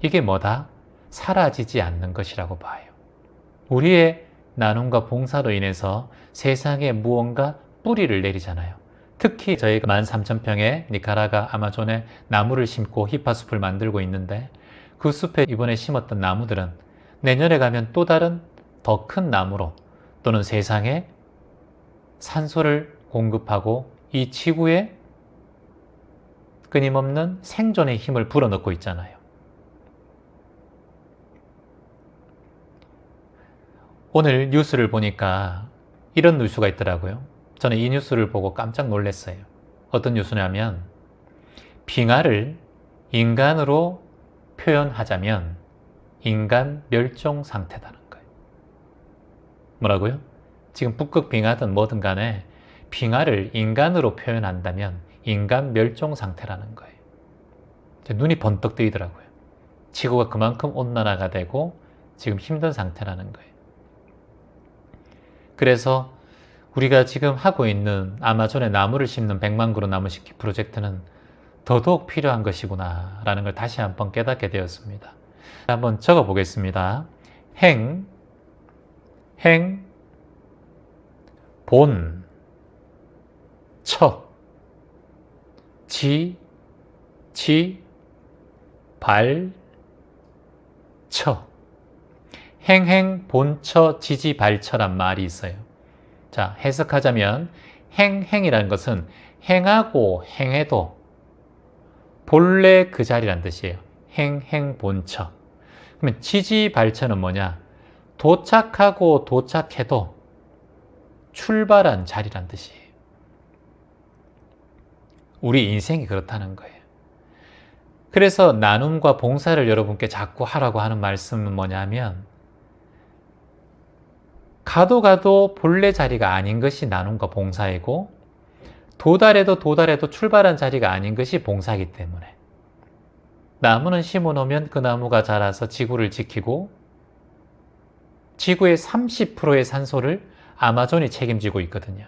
이게 뭐다? 사라지지 않는 것이라고 봐요. 우리의 나눔과 봉사로 인해서 세상에 무언가 뿌리를 내리잖아요. 특히 저희가 13,000평의 니카라가 아마존에 나무를 심고 히파숲을 만들고 있는데 그 숲에 이번에 심었던 나무들은 내년에 가면 또 다른 더 큰 나무로 또는 세상에 산소를 공급하고 이 지구에 끊임없는 생존의 힘을 불어넣고 있잖아요. 오늘 뉴스를 보니까 이런 뉴스가 있더라고요. 저는 이 뉴스를 보고 깜짝 놀랐어요. 어떤 뉴스냐면 빙하를 인간으로 표현하자면 인간 멸종 상태다는 거예요. 뭐라고요? 지금 북극 빙하든 뭐든 간에 빙하를 인간으로 표현한다면 인간 멸종 상태라는 거예요. 눈이 번뜩 뜨이더라고요. 지구가 그만큼 온난화가 되고 지금 힘든 상태라는 거예요. 그래서 우리가 지금 하고 있는 아마존에 나무를 심는 100만 그루 나무 심기 프로젝트는 더더욱 필요한 것이구나 라는 걸 다시 한번 깨닫게 되었습니다. 한번 적어 보겠습니다. 본, 처, 발, 처. 본처, 발처란 말이 있어요. 자, 해석하자면 행이라는 것은 행하고 행해도 본래 그 자리란 뜻이에요. 본처. 그러면 발처는 뭐냐? 도착하고 도착해도 출발한 자리란 뜻이에요. 우리 인생이 그렇다는 거예요. 그래서 나눔과 봉사를 여러분께 자꾸 하라고 하는 말씀은 뭐냐면 가도 본래 자리가 아닌 것이 나눔과 봉사이고 도달해도 출발한 자리가 아닌 것이 봉사이기 때문에 나무는 심어놓으면 그 나무가 자라서 지구를 지키고 지구의 30%의 산소를 아마존이 책임지고 있거든요.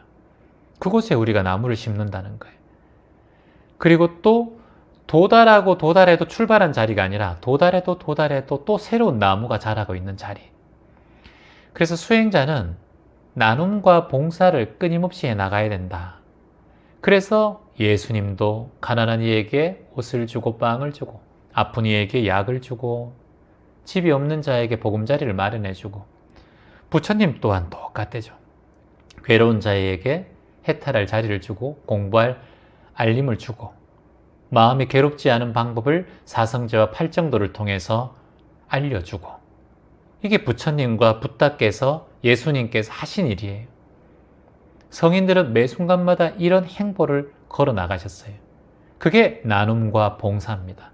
그곳에 우리가 나무를 심는다는 거예요. 그리고 또 도달해도 출발한 자리가 아니라 도달해도 또 새로운 나무가 자라고 있는 자리. 그래서 수행자는 나눔과 봉사를 끊임없이 해나가야 된다. 그래서 예수님도 가난한 이에게 옷을 주고 빵을 주고 아픈 이에게 약을 주고 집이 없는 자에게 보금자리를 마련해 주고 부처님 또한 똑같대죠. 괴로운 자에게 해탈할 자리를 주고 공부할 알림을 주고 마음이 괴롭지 않은 방법을 사성제와 팔정도를 통해서 알려주고 이게 부처님과 붓다께서 예수님께서 하신 일이에요. 성인들은 매 순간마다 이런 행보를 걸어 나가셨어요. 그게 나눔과 봉사입니다.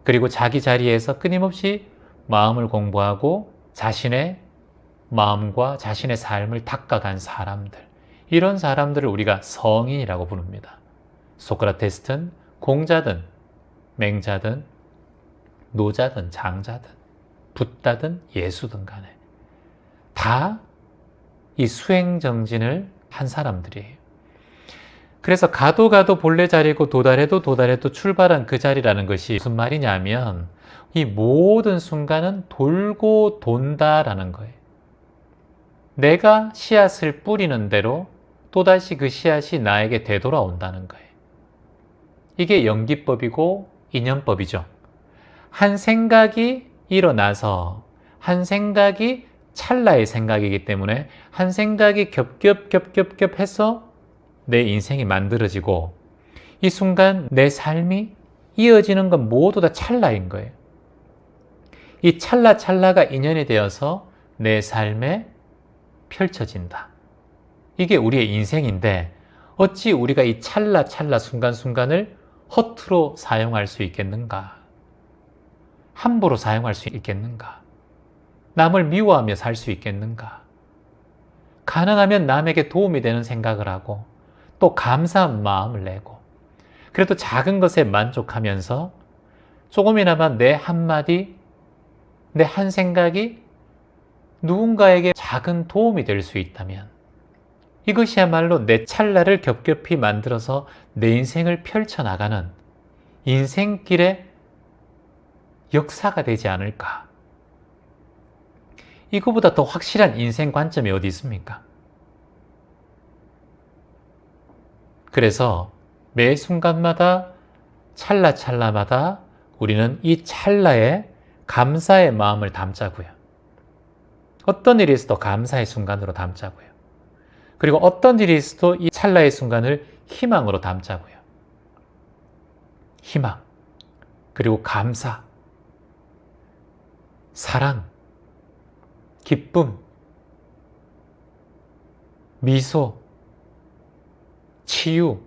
그리고 자기 자리에서 끊임없이 마음을 공부하고 자신의 마음과 자신의 삶을 닦아간 사람들, 이런 사람들을 우리가 성인이라고 부릅니다. 소크라테스든 공자든 맹자든 노자든 장자든 붓다든 예수든 간에 다 이 수행정진을 한 사람들이에요. 그래서 가도 본래 자리고 도달해도 출발한 그 자리라는 것이 무슨 말이냐면 이 모든 순간은 돌고 돈다라는 거예요. 내가 씨앗을 뿌리는 대로 또다시 그 씨앗이 나에게 되돌아온다는 거예요. 이게 연기법이고 인연법이죠. 한 생각이 일어나서 한 생각이 찰나의 생각이기 때문에 한 생각이 겹겹해서 내 인생이 만들어지고 이 순간 내 삶이 이어지는 건 모두 다 찰나인 거예요. 이 찰나가 인연이 되어서 내 삶에 펼쳐진다. 이게 우리의 인생인데 어찌 우리가 이 찰나 순간순간을 허투루 사용할 수 있겠는가? 함부로 사용할 수 있겠는가? 남을 미워하며 살 수 있겠는가? 가능하면 남에게 도움이 되는 생각을 하고 또 감사한 마음을 내고 그래도 작은 것에 만족하면서 조금이나마 내 한마디, 내 한 생각이 누군가에게 작은 도움이 될 수 있다면 이것이야말로 내 찰나를 겹겹이 만들어서 내 인생을 펼쳐나가는 인생길의 역사가 되지 않을까? 이거보다 더 확실한 인생 관점이 어디 있습니까? 그래서 매 순간마다 찰나마다 우리는 이 찰나에 감사의 마음을 담자고요. 어떤 일이 있어도 감사의 순간으로 담자고요. 그리고 어떤 일이 있어도 이 찰나의 순간을 희망으로 담자고요. 희망, 그리고 감사, 사랑, 기쁨, 미소, 치유,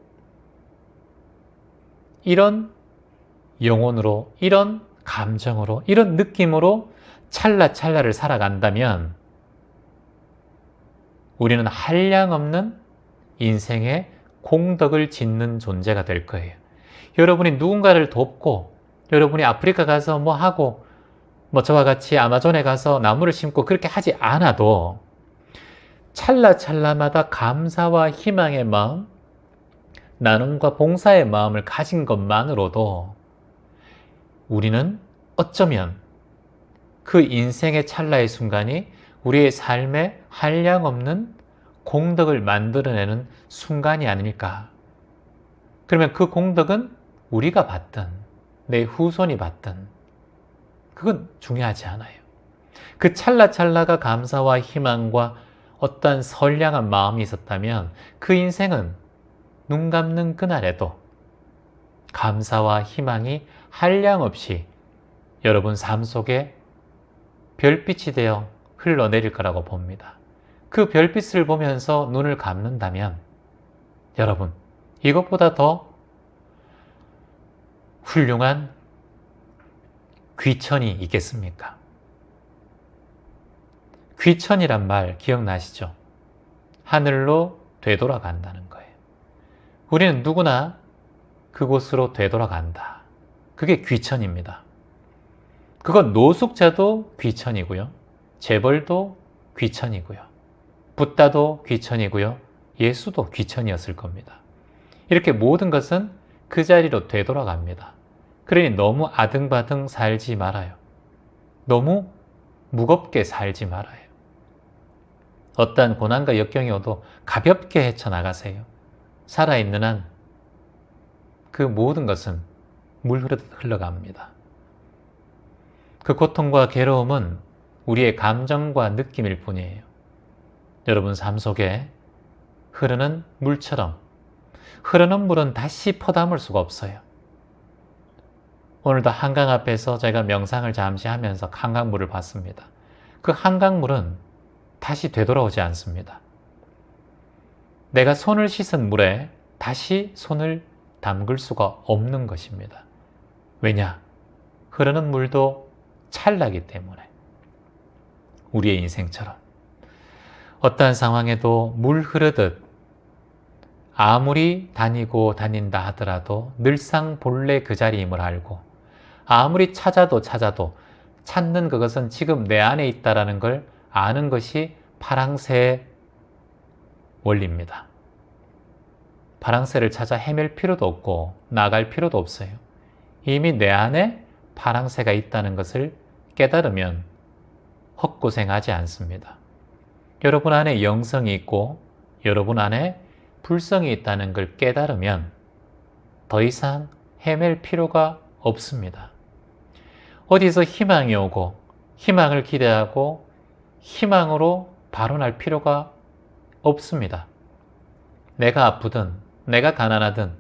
이런 영혼으로, 이런 감정으로, 이런 느낌으로 찰나를 살아간다면 우리는 한량없는 인생의 공덕을 짓는 존재가 될 거예요. 여러분이 누군가를 돕고 여러분이 아프리카 가서 뭐 하고 뭐 저와 같이 아마존에 가서 나무를 심고 그렇게 하지 않아도 찰나마다 감사와 희망의 마음, 나눔과 봉사의 마음을 가진 것만으로도 우리는 어쩌면 그 인생의 찰나의 순간이 우리의 삶에 한량없는 공덕을 만들어내는 순간이 아닐까. 그러면 그 공덕은 우리가 받든 내 후손이 받든 그건 중요하지 않아요. 그 찰나가 감사와 희망과 어떤 선량한 마음이 있었다면 그 인생은 눈 감는 그날에도 감사와 희망이 한량없이 여러분 삶 속에 별빛이 되어 흘러내릴 거라고 봅니다. 그 별빛을 보면서 눈을 감는다면 여러분 이것보다 더 훌륭한 귀천이 있겠습니까? 귀천이란 말 기억나시죠? 하늘로 되돌아간다는 거예요. 우리는 누구나 그곳으로 되돌아간다. 그게 귀천입니다. 그건 노숙자도 귀천이고요. 재벌도 귀천이고요. 붓다도 귀천이고요. 예수도 귀천이었을 겁니다. 이렇게 모든 것은 그 자리로 되돌아갑니다. 그러니 너무 아등바등 살지 말아요. 너무 무겁게 살지 말아요. 어떠한 고난과 역경이 오도 가볍게 헤쳐나가세요. 살아있는 한 그 모든 것은 물 흐르듯 흘러갑니다. 그 고통과 괴로움은 우리의 감정과 느낌일 뿐이에요. 여러분 삶 속에 흐르는 물처럼 흐르는 물은 다시 퍼담을 수가 없어요. 오늘도 한강 앞에서 제가 명상을 잠시 하면서 한강물을 봤습니다. 그 한강물은 다시 되돌아오지 않습니다. 내가 손을 씻은 물에 다시 손을 담글 수가 없는 것입니다. 왜냐? 흐르는 물도 찰나기 때문에. 우리의 인생처럼 어떠한 상황에도 물 흐르듯 아무리 다니고 다닌다 하더라도 늘상 본래 그 자리임을 알고 아무리 찾아도 찾는 그것은 지금 내 안에 있다는 걸 아는 것이 파랑새의 원리입니다. 파랑새를 찾아 헤맬 필요도 없고 나갈 필요도 없어요. 이미 내 안에 파랑새가 있다는 것을 깨달으면 헛고생하지 않습니다. 여러분 안에 영성이 있고 여러분 안에 불성이 있다는 걸 깨달으면 더 이상 헤맬 필요가 없습니다. 어디서 희망이 오고 희망을 기대하고 희망으로 발언할 필요가 없습니다. 내가 아프든 내가 가난하든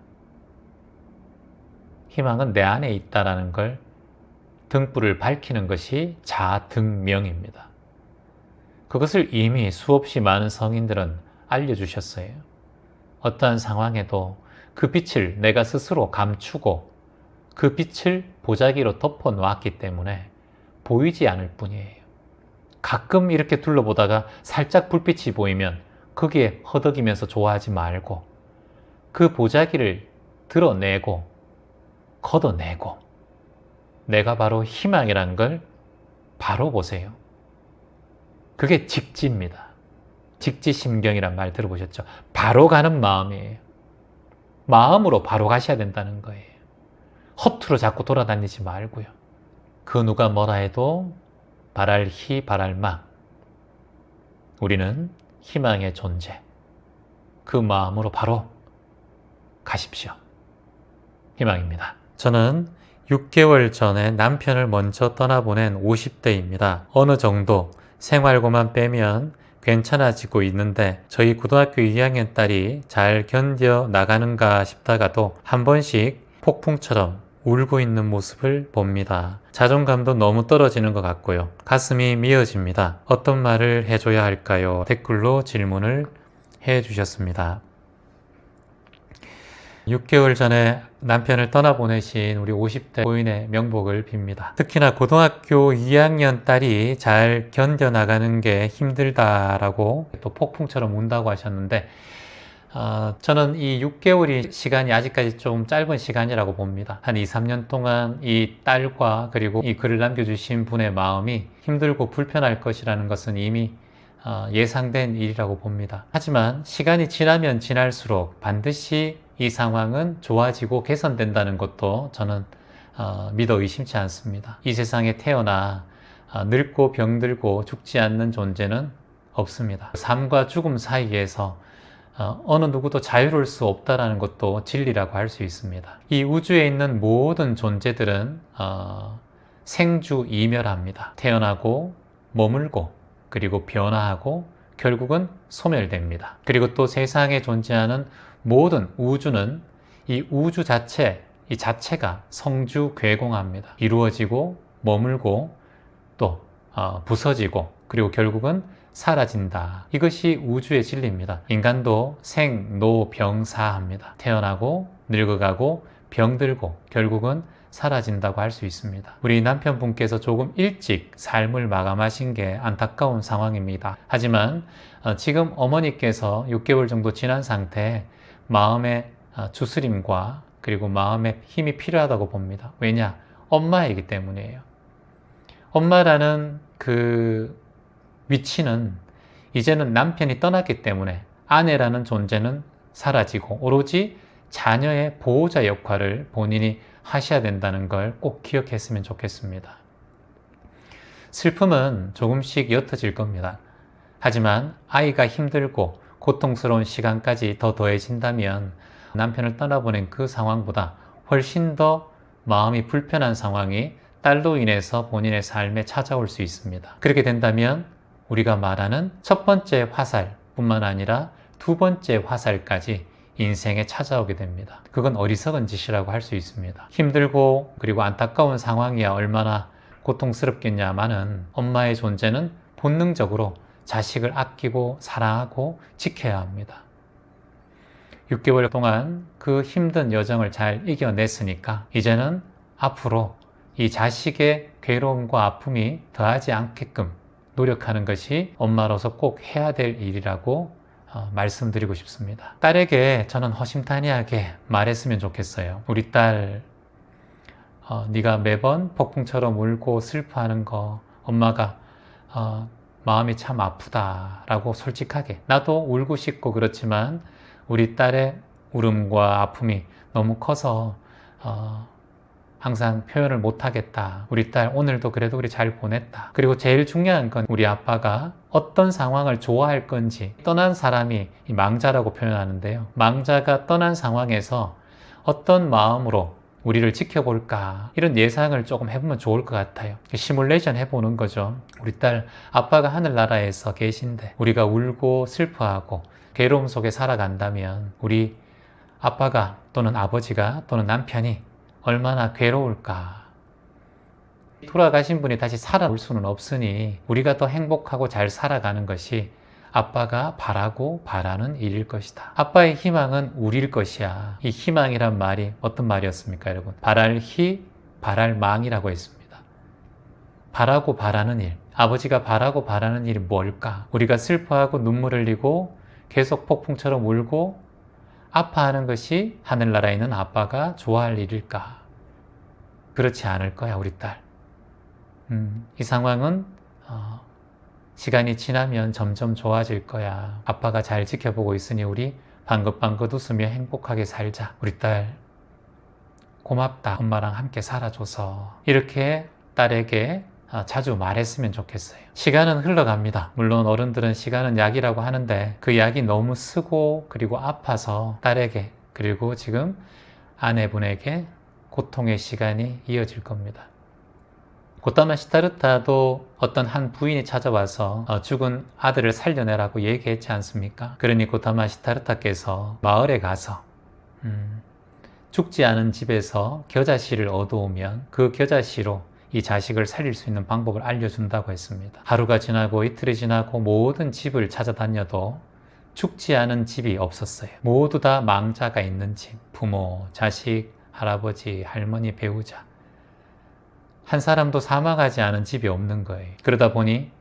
희망은 내 안에 있다는 걸 등불을 밝히는 것이 자등명입니다. 그것을 이미 수없이 많은 성인들은 알려주셨어요. 어떠한 상황에도 그 빛을 내가 스스로 감추고 그 빛을 보자기로 덮어 놓았기 때문에 보이지 않을 뿐이에요. 가끔 이렇게 둘러보다가 살짝 불빛이 보이면 거기에 허덕이면서 좋아하지 말고 그 보자기를 드러내고 걷어내고 내가 바로 희망이란 걸 바로 보세요. 그게 직지입니다. 직지심경이란 말 들어보셨죠? 바로 가는 마음이에요. 마음으로 바로 가셔야 된다는 거예요. 허투루 자꾸 돌아다니지 말고요. 그 누가 뭐라 해도 바랄희 바랄마. 우리는 희망의 존재. 그 마음으로 바로 가십시오. 희망입니다. 저는 6개월 전에 남편을 먼저 떠나보낸 50대입니다. 어느 정도 생활고만 빼면 괜찮아지고 있는데 저희 고등학교 2학년 딸이 잘 견뎌 나가는가 싶다가도 한 번씩 폭풍처럼 울고 있는 모습을 봅니다. 자존감도 너무 떨어지는 것 같고요. 가슴이 미어집니다. 어떤 말을 해줘야 할까요? 댓글로 질문을 해주셨습니다. 6개월 전에 남편을 떠나보내신 우리 50대 고인의 명복을 빕니다. 특히나 고등학교 2학년 딸이 잘 견뎌나가는 게 힘들다라고 또 폭풍처럼 운다고 하셨는데 저는 이 6개월이 시간이 아직까지 좀 짧은 시간이라고 봅니다. 한 2, 3년 동안 이 딸과 그리고 이 글을 남겨주신 분의 마음이 힘들고 불편할 것이라는 것은 이미 예상된 일이라고 봅니다. 하지만 시간이 지나면 지날수록 반드시 이 상황은 좋아지고 개선된다는 것도 저는 믿어 의심치 않습니다. 이 세상에 태어나 늙고 병들고 죽지 않는 존재는 없습니다. 삶과 죽음 사이에서 어느 누구도 자유로울 수 없다는 것도 진리라고 할 수 있습니다. 이 우주에 있는 모든 존재들은 생주이멸합니다. 태어나고 머물고 그리고 변화하고 결국은 소멸됩니다. 그리고 또 세상에 존재하는 모든 우주는 이 우주 자체, 이 자체가 성주괴공합니다. 이루어지고 머물고 또 부서지고 그리고 결국은 사라진다. 이것이 우주의 진리입니다. 인간도 생, 노, 병, 사합니다. 태어나고 늙어가고 병들고 결국은 사라진다고 할 수 있습니다. 우리 남편분께서 조금 일찍 삶을 마감하신 게 안타까운 상황입니다. 하지만 지금 어머니께서 6개월 정도 지난 상태에 마음의 추스림과 그리고 마음의 힘이 필요하다고 봅니다. 왜냐? 엄마이기 때문이에요. 엄마라는 그 위치는 이제는 남편이 떠났기 때문에 아내라는 존재는 사라지고 오로지 자녀의 보호자 역할을 본인이 하셔야 된다는 걸 꼭 기억했으면 좋겠습니다. 슬픔은 조금씩 옅어질 겁니다. 하지만 아이가 힘들고 고통스러운 시간까지 더 더해진다면 남편을 떠나보낸 그 상황보다 훨씬 더 마음이 불편한 상황이 딸로 인해서 본인의 삶에 찾아올 수 있습니다. 그렇게 된다면 우리가 말하는 첫 번째 화살뿐만 아니라 두 번째 화살까지 인생에 찾아오게 됩니다. 그건 어리석은 짓이라고 할 수 있습니다. 힘들고 그리고 안타까운 상황이야 얼마나 고통스럽겠냐마는 엄마의 존재는 본능적으로 자식을 아끼고 사랑하고 지켜야 합니다. 6개월 동안 그 힘든 여정을 잘 이겨냈으니까 이제는 앞으로 이 자식의 괴로움과 아픔이 더하지 않게끔 노력하는 것이 엄마로서 꼭 해야 될 일이라고 말씀드리고 싶습니다. 딸에게 저는 허심탄회하게 말했으면 좋겠어요. 우리 딸, 네가 매번 폭풍처럼 울고 슬퍼하는 거 엄마가 마음이 참 아프다라고 솔직하게, 나도 울고 싶고 그렇지만 우리 딸의 울음과 아픔이 너무 커서 항상 표현을 못하겠다. 우리 딸 오늘도 그래도 우리 잘 보냈다. 그리고 제일 중요한 건 우리 아빠가 어떤 상황을 좋아할 건지. 떠난 사람이 이 망자라고 표현하는데요. 망자가 떠난 상황에서 어떤 마음으로 우리를 지켜볼까, 이런 예상을 조금 해보면 좋을 것 같아요. 시뮬레이션 해보는 거죠. 우리 딸 아빠가 하늘나라에서 계신데 우리가 울고 슬퍼하고 괴로움 속에 살아간다면 우리 아빠가 또는 아버지가 또는 남편이 얼마나 괴로울까. 돌아가신 분이 다시 살아올 수는 없으니 우리가 더 행복하고 잘 살아가는 것이 아빠가 바라고 바라는 일일 것이다. 아빠의 희망은 우리일 것이야. 이 희망이란 말이 어떤 말이었습니까, 여러분? 바랄희, 바랄망이라고 했습니다. 바라고 바라는 일. 아버지가 바라고 바라는 일이 뭘까? 우리가 슬퍼하고 눈물 흘리고 계속 폭풍처럼 울고 아파하는 것이 하늘나라에 있는 아빠가 좋아할 일일까? 그렇지 않을 거야, 우리 딸. 이 상황은 시간이 지나면 점점 좋아질 거야. 아빠가 잘 지켜보고 있으니 우리 방긋방긋 웃으며 행복하게 살자. 우리 딸 고맙다. 엄마랑 함께 살아줘서. 이렇게 딸에게 자주 말했으면 좋겠어요. 시간은 흘러갑니다. 물론 어른들은 시간은 약이라고 하는데 그 약이 너무 쓰고 그리고 아파서 딸에게 그리고 지금 아내분에게 고통의 시간이 이어질 겁니다. 고타마 시타르타도 어떤 한 부인이 찾아와서 죽은 아들을 살려내라고 얘기했지 않습니까? 그러니 고타마 시타르타께서 마을에 가서 죽지 않은 집에서 겨자씨를 얻어오면 그 겨자씨로 이 자식을 살릴 수 있는 방법을 알려준다고 했습니다. 하루가 지나고 이틀이 지나고 모든 집을 찾아다녀도 죽지 않은 집이 없었어요. 모두 다 망자가 있는 집, 부모, 자식, 할아버지, 할머니, 배우자. 한 사람도 사망하지 않은 집이 없는 거예요. 그러다 보니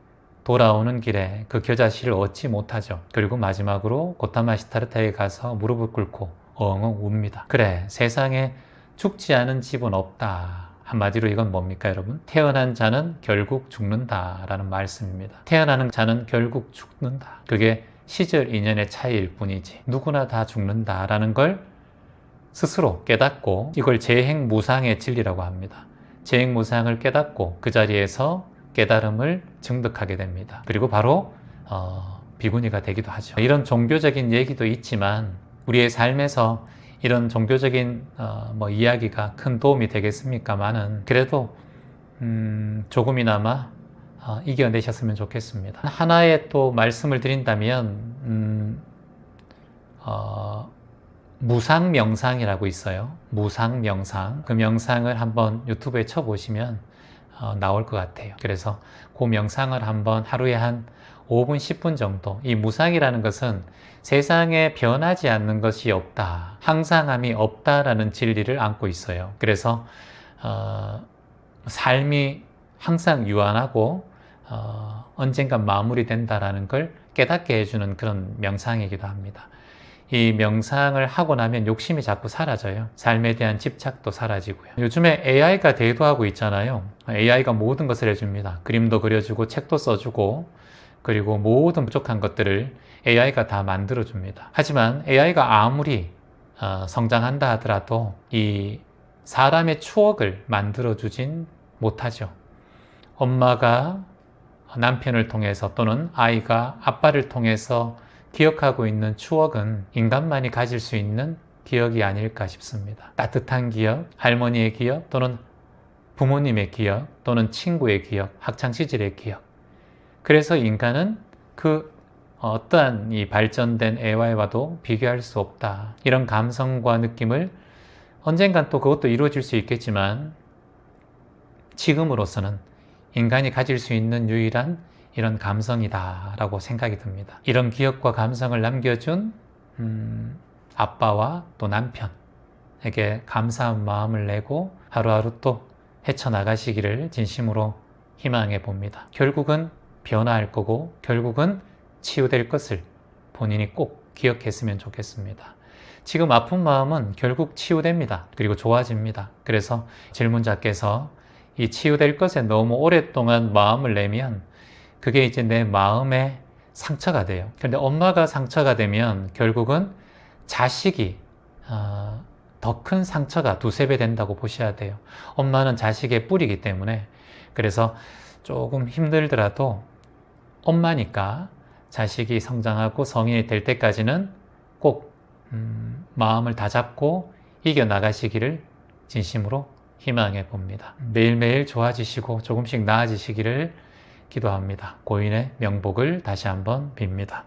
돌아오는 길에 그 겨자씨를 얻지 못하죠. 그리고 마지막으로 고타마 시타르타에 가서 무릎을 꿇고 엉엉 웁니다. 그래, 세상에 죽지 않은 집은 없다. 한마디로 이건 뭡니까, 여러분? 태어난 자는 결국 죽는다라는 말씀입니다. 태어나는 자는 결국 죽는다. 그게 시절 인연의 차이일 뿐이지 누구나 다 죽는다라는 걸 스스로 깨닫고 이걸 재행무상의 진리라고 합니다. 재행무상을 깨닫고 그 자리에서 깨달음을 증득하게 됩니다. 그리고 바로 비구니가 되기도 하죠. 이런 종교적인 얘기도 있지만 우리의 삶에서 이런 종교적인 이야기가 큰 도움이 되겠습니까마는 그래도 조금이나마 이겨내셨으면 좋겠습니다. 하나의 또 말씀을 드린다면 무상명상이라고 있어요. 무상명상. 그 명상을 한번 유튜브에 쳐보시면 나올 것 같아요. 그래서 그 명상을 한번 하루에 한 5분, 10분 정도. 이 무상이라는 것은 세상에 변하지 않는 것이 없다. 항상함이 없다라는 진리를 안고 있어요. 그래서 삶이 항상 유한하고 언젠간 마무리된다라는 걸 깨닫게 해주는 그런 명상이기도 합니다. 이 명상을 하고 나면 욕심이 자꾸 사라져요. 삶에 대한 집착도 사라지고요. 요즘에 AI가 대두하고 있잖아요. AI가 모든 것을 해줍니다. 그림도 그려주고 책도 써주고 그리고 모든 부족한 것들을 AI가 다 만들어줍니다. 하지만 AI가 아무리 성장한다 하더라도 이 사람의 추억을 만들어주진 못하죠. 엄마가 남편을 통해서 또는 아이가 아빠를 통해서 기억하고 있는 추억은 인간만이 가질 수 있는 기억이 아닐까 싶습니다. 따뜻한 기억, 할머니의 기억 또는 부모님의 기억 또는 친구의 기억, 학창시절의 기억. 그래서 인간은 그 어떠한 이 발전된 애와도 비교할 수 없다. 이런 감성과 느낌을 언젠간 또 그것도 이루어질 수 있겠지만 지금으로서는 인간이 가질 수 있는 유일한 이런 감성이다 라고 생각이 듭니다. 이런 기억과 감성을 남겨준 아빠와 또 남편에게 감사한 마음을 내고 하루하루 또 헤쳐나가시기를 진심으로 희망해 봅니다. 결국은 변화할 거고 결국은 치유될 것을 본인이 꼭 기억했으면 좋겠습니다. 지금 아픈 마음은 결국 치유됩니다. 그리고 좋아집니다. 그래서 질문자께서 이 치유될 것에 너무 오랫동안 마음을 내면 그게 이제 내 마음의 상처가 돼요. 그런데 엄마가 상처가 되면 결국은 자식이 더 큰 상처가 두세 배 된다고 보셔야 돼요. 엄마는 자식의 뿌리이기 때문에. 그래서 조금 힘들더라도 엄마니까 자식이 성장하고 성인이 될 때까지는 꼭 마음을 다잡고 이겨나가시기를 진심으로 희망해 봅니다. 매일매일 좋아지시고 조금씩 나아지시기를 기도합니다. 고인의 명복을 다시 한번 빕니다.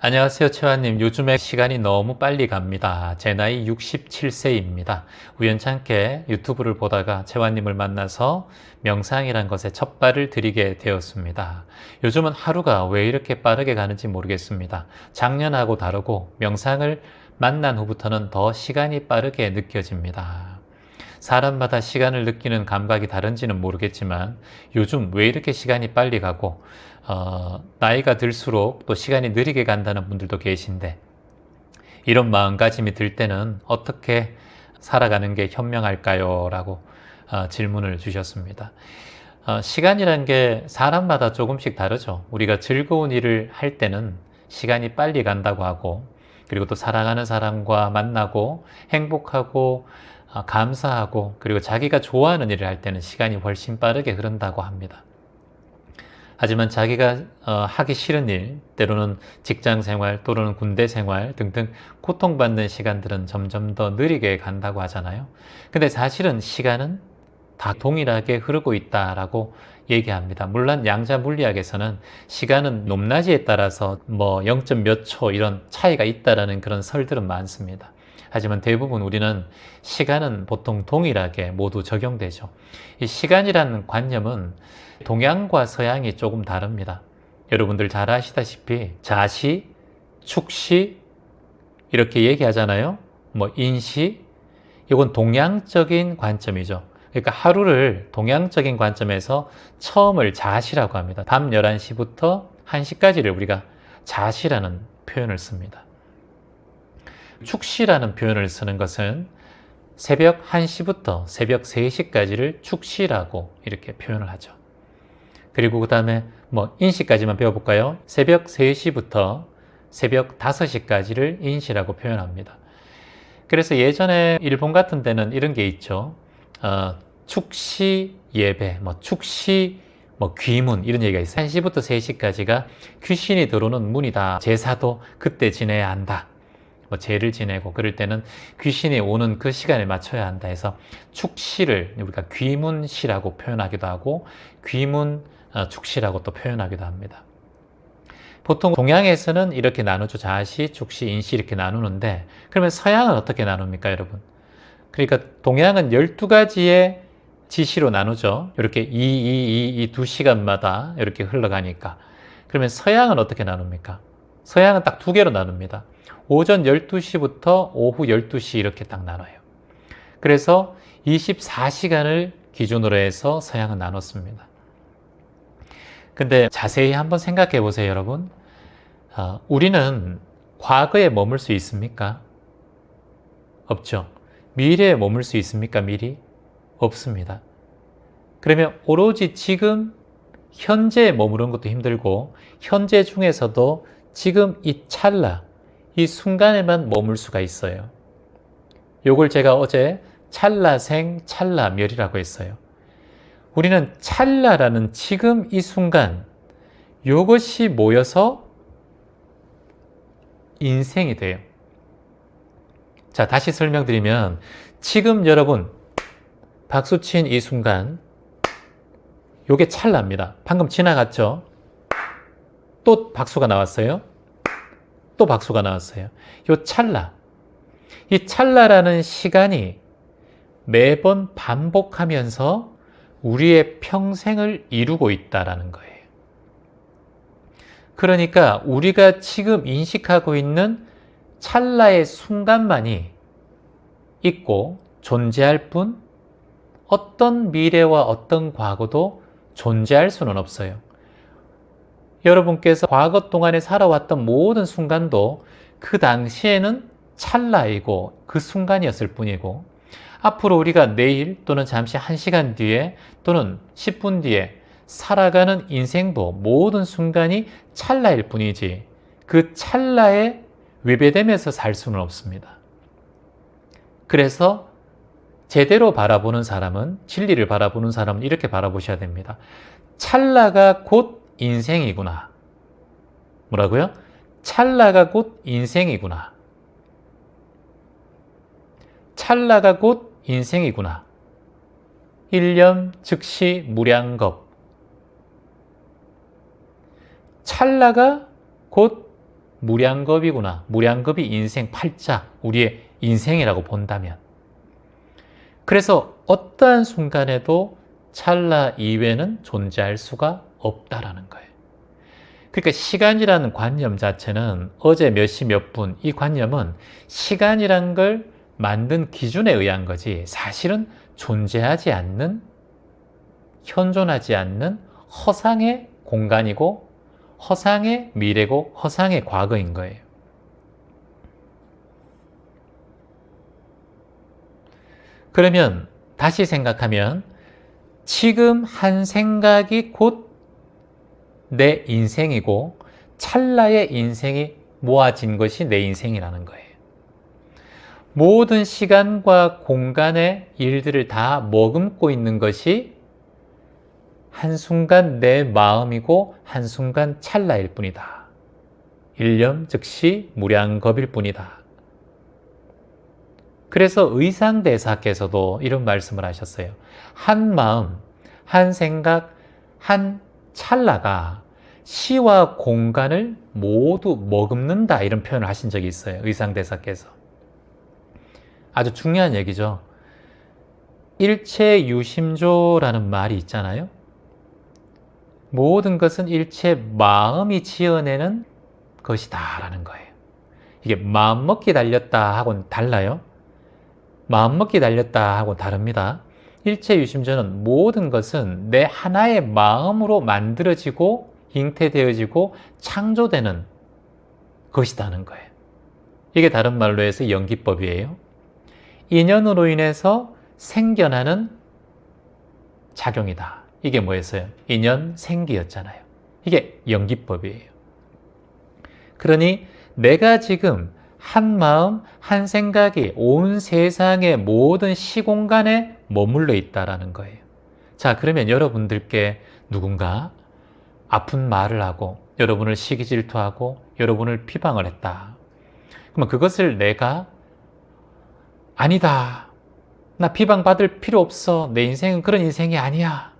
안녕하세요, 채화님. 요즘에 시간이 너무 빨리 갑니다. 제 나이 67세입니다. 우연찮게 유튜브를 보다가 채화님을 만나서 명상이란 것에 첫 발을 들이게 되었습니다. 요즘은 하루가 왜 이렇게 빠르게 가는지 모르겠습니다. 작년하고 다르고 명상을 만난 후부터는 더 시간이 빠르게 느껴집니다. 사람마다 시간을 느끼는 감각이 다른지는 모르겠지만 요즘 왜 이렇게 시간이 빨리 가고 나이가 들수록 또 시간이 느리게 간다는 분들도 계신데 이런 마음가짐이 들 때는 어떻게 살아가는 게 현명할까요? 라고 질문을 주셨습니다. 시간이란 게 사람마다 조금씩 다르죠. 우리가 즐거운 일을 할 때는 시간이 빨리 간다고 하고 그리고 또 사랑하는 사람과 만나고 행복하고 감사하고 그리고 자기가 좋아하는 일을 할 때는 시간이 훨씬 빠르게 흐른다고 합니다. 하지만 자기가 하기 싫은 일, 때로는 직장생활 또는 군대생활 등등 고통받는 시간들은 점점 더 느리게 간다고 하잖아요. 근데 사실은 시간은 다 동일하게 흐르고 있다라고 얘기합니다. 물론 양자 물리학에서는 시간은 높낮이에 따라서 뭐 0. 몇 초 이런 차이가 있다라는 그런 설들은 많습니다. 하지만 대부분 우리는 시간은 보통 동일하게 모두 적용되죠. 이 시간이라는 관념은 동양과 서양이 조금 다릅니다. 여러분들 잘 아시다시피 자시, 축시 이렇게 얘기하잖아요. 뭐 인시, 이건 동양적인 관점이죠. 그러니까 하루를 동양적인 관점에서 처음을 자시라고 합니다. 밤 11시부터 1시까지를 우리가 자시라는 표현을 씁니다. 축시라는 표현을 쓰는 것은 새벽 1시부터 새벽 3시까지를 축시라고 이렇게 표현을 하죠. 그리고 그 다음에 뭐 인시까지만 배워볼까요? 새벽 3시부터 새벽 5시까지를 인시라고 표현합니다. 그래서 예전에 일본 같은 데는 이런 게 있죠. 축시 예배, 뭐 축시 뭐 귀문 이런 얘기가 있어요. 1시부터 3시까지가 귀신이 들어오는 문이다. 제사도 그때 지내야 한다. 뭐 제를 지내고 그럴 때는 귀신이 오는 그 시간에 맞춰야 한다 해서 축시를 우리가 귀문시라고 표현하기도 하고 귀문 축시라고 또 표현하기도 합니다. 보통 동양에서는 이렇게 나누죠. 자시, 축시, 인시 이렇게 나누는데 그러면 서양은 어떻게 나눕니까, 여러분? 그러니까 동양은 12가지의 지시로 나누죠. 이렇게 이 2시간마다 이렇게 흘러가니까. 그러면 서양은 어떻게 나눕니까? 서양은 딱 2개로 나눕니다. 오전 12시부터 오후 12시 이렇게 딱 나눠요. 그래서 24시간을 기준으로 해서 서양은 나눴습니다. 근데 자세히 한번 생각해 보세요, 여러분. 우리는 과거에 머물 수 있습니까? 없죠. 미래에 머물 수 있습니까? 미리? 없습니다. 그러면 오로지 지금 현재에 머무르는 것도 힘들고 현재 중에서도 지금 이 찰나, 이 순간에만 머물 수가 있어요. 요걸 제가 어제 찰나생, 찰나멸이라고 했어요. 우리는 찰나라는 지금 이 순간, 요것이 모여서 인생이 돼요. 자, 다시 설명드리면 지금 여러분 박수친 이 순간, 요게 찰나입니다. 방금 지나갔죠? 또 박수가 나왔어요. 또 박수가 나왔어요. 요 찰나. 이 찰나라는 시간이 매번 반복하면서 우리의 평생을 이루고 있다라는 거예요. 그러니까 우리가 지금 인식하고 있는 찰나의 순간만이 있고 존재할 뿐 어떤 미래와 어떤 과거도 존재할 수는 없어요. 여러분께서 과거 동안에 살아왔던 모든 순간도 그 당시에는 찰나이고 그 순간이었을 뿐이고, 앞으로 우리가 내일 또는 잠시 1시간 뒤에 또는 10분 뒤에 살아가는 인생도 모든 순간이 찰나일 뿐이지 그 찰나에 위배되면서 살 수는 없습니다. 그래서 제대로 바라보는 사람은, 진리를 바라보는 사람은 이렇게 바라보셔야 됩니다. 찰나가 곧 인생이구나. 뭐라고요? 찰나가 곧 인생이구나. 찰나가 곧 인생이구나. 일념 즉시 무량겁. 찰나가 곧 무량겁이구나. 무량겁이 인생 팔자, 우리의 인생이라고 본다면. 그래서 어떠한 순간에도 찰나 이외는 존재할 수가 없다라는 거예요. 그러니까 시간이라는 관념 자체는 어제 몇 시 몇 분, 이 관념은 시간이란 걸 만든 기준에 의한 거지 사실은 존재하지 않는, 현존하지 않는 허상의 공간이고 허상의 미래고 허상의 과거인 거예요. 그러면 다시 생각하면 지금 한 생각이 곧 내 인생이고 찰나의 인생이 모아진 것이 내 인생이라는 거예요. 모든 시간과 공간의 일들을 다 머금고 있는 것이 한순간 내 마음이고 한순간 찰나일 뿐이다. 일념 즉시 무량겁일 뿐이다. 그래서 의상대사께서도 이런 말씀을 하셨어요. 한 마음, 한 생각, 한 찰나가 시와 공간을 모두 머금는다, 이런 표현을 하신 적이 있어요. 의상대사께서. 아주 중요한 얘기죠. 일체유심조라는 말이 있잖아요. 모든 것은 일체 마음이 지어내는 것이다 라는 거예요. 이게 마음먹기 달렸다 하고는 달라요. 마음먹기 달렸다 하고 다릅니다. 일체유심조는 모든 것은 내 하나의 마음으로 만들어지고 잉태되어지고 창조되는 것이다는 거예요. 이게 다른 말로 해서 연기법이에요. 인연으로 인해서 생겨나는 작용이다. 이게 뭐였어요? 인연 생기였잖아요. 이게 연기법이에요. 그러니 내가 지금 한 마음, 한 생각이 온 세상의 모든 시공간에 머물러 있다라는 거예요. 자, 그러면 여러분들께 누군가 아픈 말을 하고 여러분을 시기 질투하고 여러분을 비방을 했다. 그러면 그것을 내가 아니다, 나 비방받을 필요 없어, 내 인생은 그런 인생이 아니야,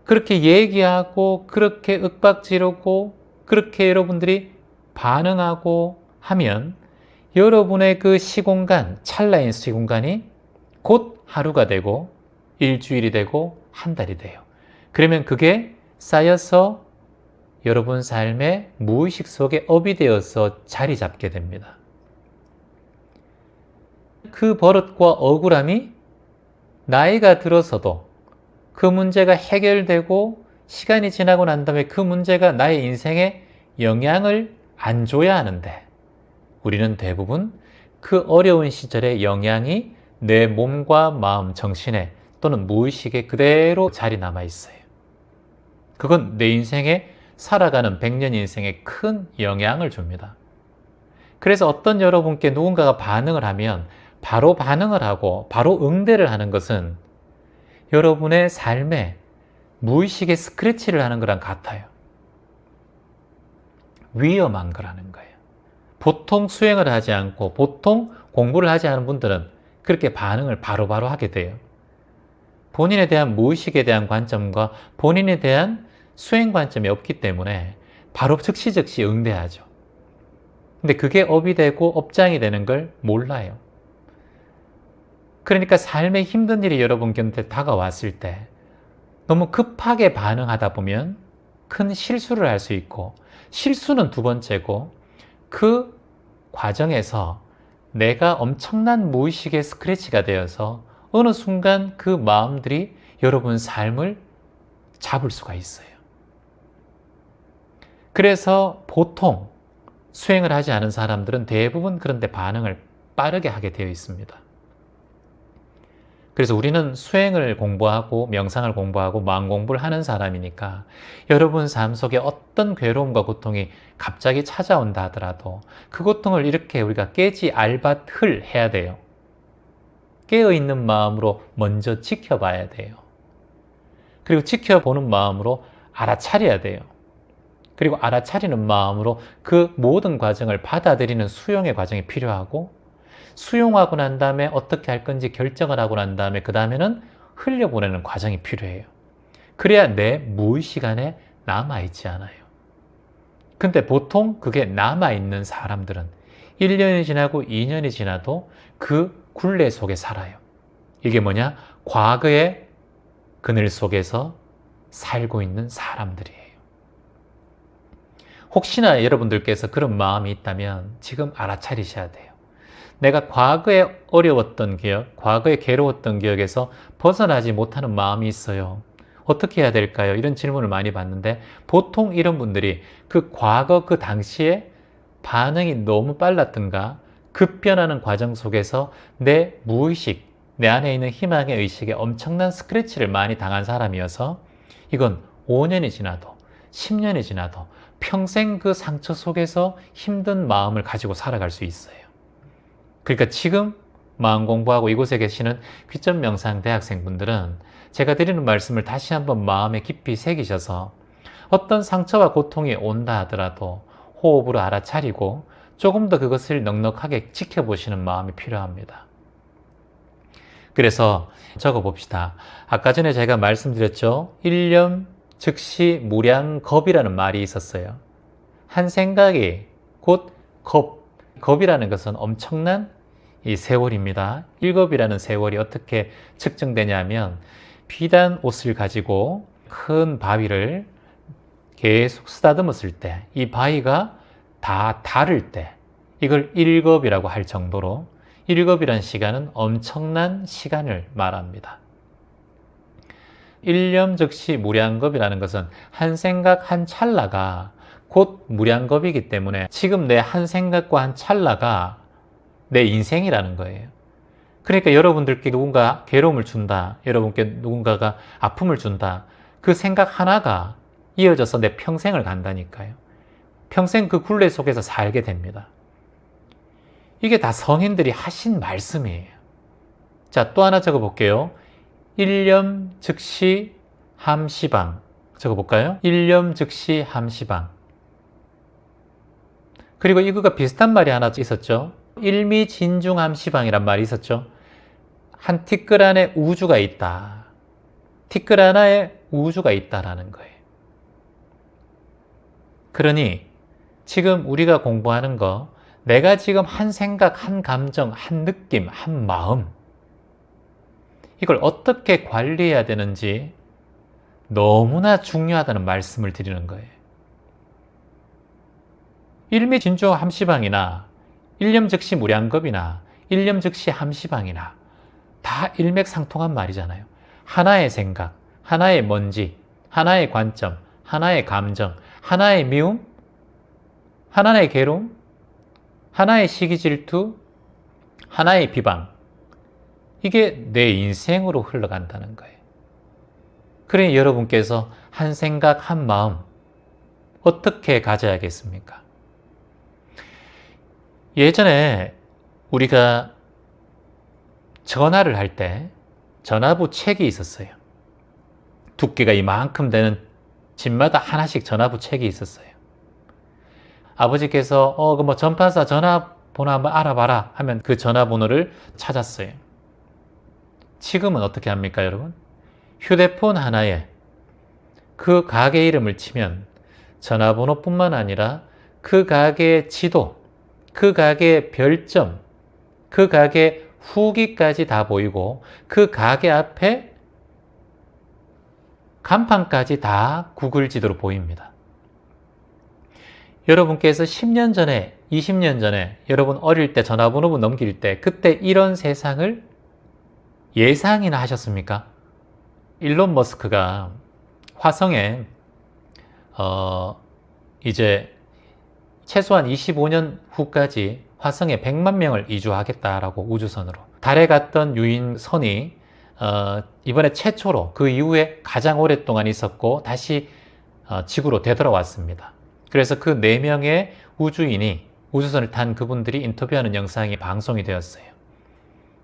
그렇게 얘기하고 그렇게 윽박지르고 그렇게 여러분들이 반응하고 하면 여러분의 그 시공간, 찰나인 시공간이 곧 하루가 되고 일주일이 되고 한 달이 돼요. 그러면 그게 쌓여서 여러분 삶의 무의식 속에 업이 되어서 자리 잡게 됩니다. 그 버릇과 억울함이 나이가 들어서도 그 문제가 해결되고 시간이 지나고 난 다음에 그 문제가 나의 인생에 영향을 안 줘야 하는데, 우리는 대부분 그 어려운 시절의 영향이 내 몸과 마음, 정신에 또는 무의식에 그대로 자리 남아 있어요. 그건 내 인생에 살아가는 100년 인생에 큰 영향을 줍니다. 그래서 어떤 여러분께 누군가가 반응을 하면 바로 반응을 하고 바로 응대를 하는 것은 여러분의 삶에 무의식의 스크래치를 하는 거랑 같아요. 위험한 거라는 거예요. 보통 수행을 하지 않고 보통 공부를 하지 않은 분들은 그렇게 반응을 바로바로 하게 돼요. 본인에 대한 무의식에 대한 관점과 본인에 대한 수행 관점이 없기 때문에 바로 즉시 응대하죠. 근데 그게 업이 되고 업장이 되는 걸 몰라요. 그러니까 삶에 힘든 일이 여러분 곁에 다가왔을 때 너무 급하게 반응하다 보면 큰 실수를 할 수 있고, 실수는 두 번째고, 그 과정에서 내가 엄청난 무의식의 스크래치가 되어서 어느 순간 그 마음들이 여러분 삶을 잡을 수가 있어요. 그래서 보통 수행을 하지 않은 사람들은 대부분 그런데 반응을 빠르게 하게 되어 있습니다. 그래서 우리는 수행을 공부하고 명상을 공부하고 마음 공부를 하는 사람이니까 여러분 삶 속에 어떤 괴로움과 고통이 갑자기 찾아온다 하더라도 그 고통을 이렇게 우리가 깨지 알밭을 해야 돼요. 깨어있는 마음으로 먼저 지켜봐야 돼요. 그리고 지켜보는 마음으로 알아차려야 돼요. 그리고 알아차리는 마음으로 그 모든 과정을 받아들이는 수용의 과정이 필요하고, 수용하고 난 다음에 어떻게 할 건지 결정을 하고 난 다음에 그 다음에는 흘려보내는 과정이 필요해요. 그래야 내 무의식 안에 남아있지 않아요. 근데 보통 그게 남아있는 사람들은 1년이 지나고 2년이 지나도 그 굴레 속에 살아요. 이게 뭐냐? 과거의 그늘 속에서 살고 있는 사람들이에요. 혹시나 여러분들께서 그런 마음이 있다면 지금 알아차리셔야 돼요. 내가 과거에 어려웠던 기억, 과거에 괴로웠던 기억에서 벗어나지 못하는 마음이 있어요. 어떻게 해야 될까요? 이런 질문을 많이 받는데 보통 이런 분들이 그 과거 그 당시에 반응이 너무 빨랐던가 급변하는 과정 속에서 내 무의식, 내 안에 있는 희망의 의식에 엄청난 스크래치를 많이 당한 사람이어서 이건 5년이 지나도 10년이 지나도 평생 그 상처 속에서 힘든 마음을 가지고 살아갈 수 있어요. 그러니까 지금 마음 공부하고 이곳에 계시는 귀점명상 대학생분들은 제가 드리는 말씀을 다시 한번 마음에 깊이 새기셔서 어떤 상처와 고통이 온다 하더라도 호흡으로 알아차리고 조금 더 그것을 넉넉하게 지켜보시는 마음이 필요합니다. 그래서 적어봅시다. 아까 전에 제가 말씀드렸죠. 일념 즉시 무량겁이라는 말이 있었어요. 한 생각이 곧 겁. 겁이라는 것은 엄청난 이 세월입니다. 1겁이라는 세월이 어떻게 측정되냐면 비단 옷을 가지고 큰 바위를 계속 쓰다듬었을 때 이 바위가 다 닳을 때 이걸 1겁이라고 할 정도로 1겁이라는 시간은 엄청난 시간을 말합니다. 일념 즉시 무량겁이라는 것은 한 생각 한 찰나가 곧 무량겁이기 때문에 지금 내 한 생각과 한 찰나가 내 인생이라는 거예요. 그러니까 여러분들께 누군가 괴로움을 준다, 여러분께 누군가가 아픔을 준다, 그 생각 하나가 이어져서 내 평생을 간다니까요. 평생 그 굴레 속에서 살게 됩니다. 이게 다 성인들이 하신 말씀이에요. 자, 또 하나 적어볼게요. 일념 즉시 함시방. 적어볼까요? 일념 즉시 함시방. 그리고 이거가 비슷한 말이 하나 있었죠. 일미진중함시방이란 말이 있었죠. 한 티끌 안에 우주가 있다. 티끌 하나에 우주가 있다라는 거예요. 그러니 지금 우리가 공부하는 거, 내가 지금 한 생각, 한 감정, 한 느낌, 한 마음, 이걸 어떻게 관리해야 되는지 너무나 중요하다는 말씀을 드리는 거예요. 일미진주 함시방이나 일념즉시 무량겁이나 일념즉시 함시방이나 다 일맥상통한 말이잖아요. 하나의 생각, 하나의 먼지, 하나의 관점, 하나의 감정, 하나의 미움, 하나의 괴로움, 하나의 시기 질투, 하나의 비방, 이게 내 인생으로 흘러간다는 거예요. 그러니 여러분께서 한 생각, 한 마음 어떻게 가져야겠습니까? 예전에 우리가 전화를 할 때 전화부 책이 있었어요. 두께가 이만큼 되는 집마다 하나씩 전화부 책이 있었어요. 아버지께서 그 전파사 전화번호 한번 알아봐라 하면 그 전화번호를 찾았어요. 지금은 어떻게 합니까, 여러분? 휴대폰 하나에 그 가게 이름을 치면 전화번호뿐만 아니라 그 가게의 지도, 그 가게의 별점, 그 가게 후기까지 다 보이고 그 가게 앞에 간판까지 다 구글 지도로 보입니다. 여러분께서 10년 전에, 20년 전에 여러분 어릴 때 전화번호 넘길 때 그때 이런 세상을 예상이나 하셨습니까? 일론 머스크가 화성에 이제 최소한 25년 후까지 화성에 100만 명을 이주하겠다라고 우주선으로 달에 갔던 유인선이 이번에 최초로 그 이후에 가장 오랫동안 있었고 다시 지구로 되돌아왔습니다. 그래서 그 4명의 우주인이 우주선을 탄 그분들이 인터뷰하는 영상이 방송이 되었어요.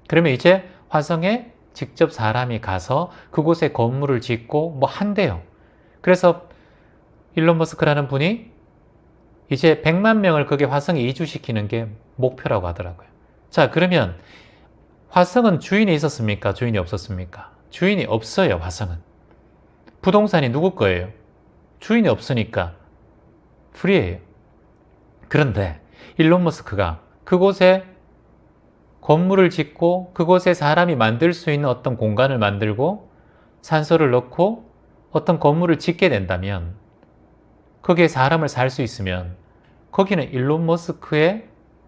그러면 이제 화성에 직접 사람이 가서 그곳에 건물을 짓고 뭐 한대요. 그래서 일론 머스크라는 분이 이제 100만 명을 거기 화성에 이주시키는 게 목표라고 하더라고요. 자, 그러면 화성은 주인이 있었습니까? 주인이 없었습니까? 주인이 없어요, 화성은. 부동산이 누구 거예요? 주인이 없으니까 프리예요. 그런데 일론 머스크가 그곳에 건물을 짓고 그곳에 사람이 만들 수 있는 어떤 공간을 만들고 산소를 넣고 어떤 건물을 짓게 된다면 거기에 사람을 살 수 있으면 거기는 일론 머스크의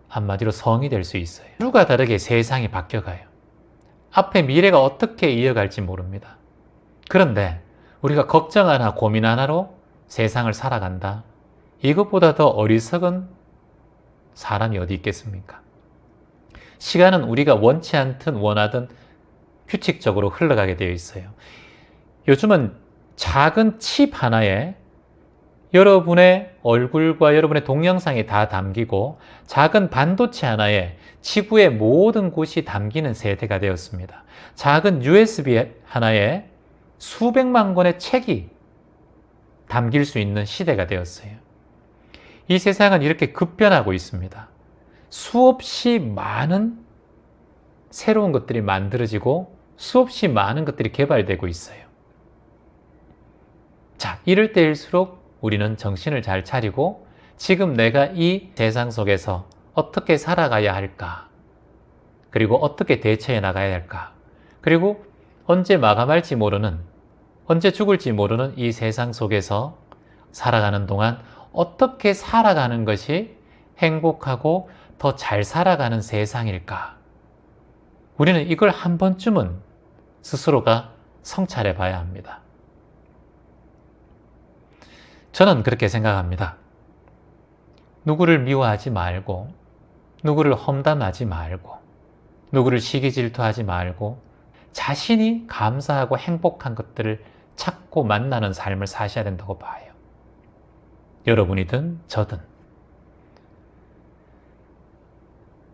한마디로 성이 될 수 있어요. 하루가 다르게 세상이 바뀌어가요. 앞에 미래가 어떻게 이어갈지 모릅니다. 그런데 우리가 걱정 하나 고민 하나로 세상을 살아간다. 이것보다 더 어리석은 사람이 어디 있겠습니까? 시간은 우리가 원치 않든 원하든 규칙적으로 흘러가게 되어 있어요. 요즘은 작은 칩 하나에 여러분의 얼굴과 여러분의 동영상이 다 담기고 작은 반도체 하나에 지구의 모든 곳이 담기는 세대가 되었습니다. 작은 USB 하나에 수백만 권의 책이 담길 수 있는 시대가 되었어요. 이 세상은 이렇게 급변하고 있습니다. 수없이 많은 새로운 것들이 만들어지고 수없이 많은 것들이 개발되고 있어요. 자, 이럴 때일수록 우리는 정신을 잘 차리고 지금 내가 이 세상 속에서 어떻게 살아가야 할까? 그리고 어떻게 대처해 나가야 할까? 그리고 언제 마감할지 모르는, 언제 죽을지 모르는 이 세상 속에서 살아가는 동안 어떻게 살아가는 것이 행복하고 더 잘 살아가는 세상일까? 우리는 이걸 한 번쯤은 스스로가 성찰해 봐야 합니다. 저는 그렇게 생각합니다. 누구를 미워하지 말고, 누구를 험담하지 말고, 누구를 시기 질투하지 말고, 자신이 감사하고 행복한 것들을 찾고 만나는 삶을 사셔야 된다고 봐요. 여러분이든 저든.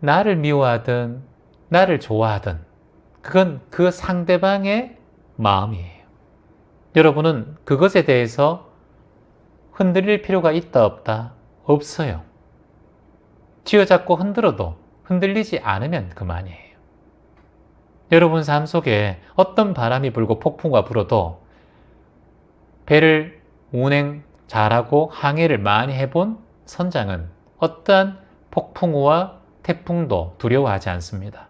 나를 미워하든, 나를 좋아하든, 그건 그 상대방의 마음이에요. 여러분은 그것에 대해서 흔들릴 필요가 있다 없다? 없어요. 쥐어잡고 흔들어도 흔들리지 않으면 그만이에요. 여러분 삶 속에 어떤 바람이 불고 폭풍과 불어도 배를 운행 잘하고 항해를 많이 해본 선장은 어떠한 폭풍우와 태풍도 두려워하지 않습니다.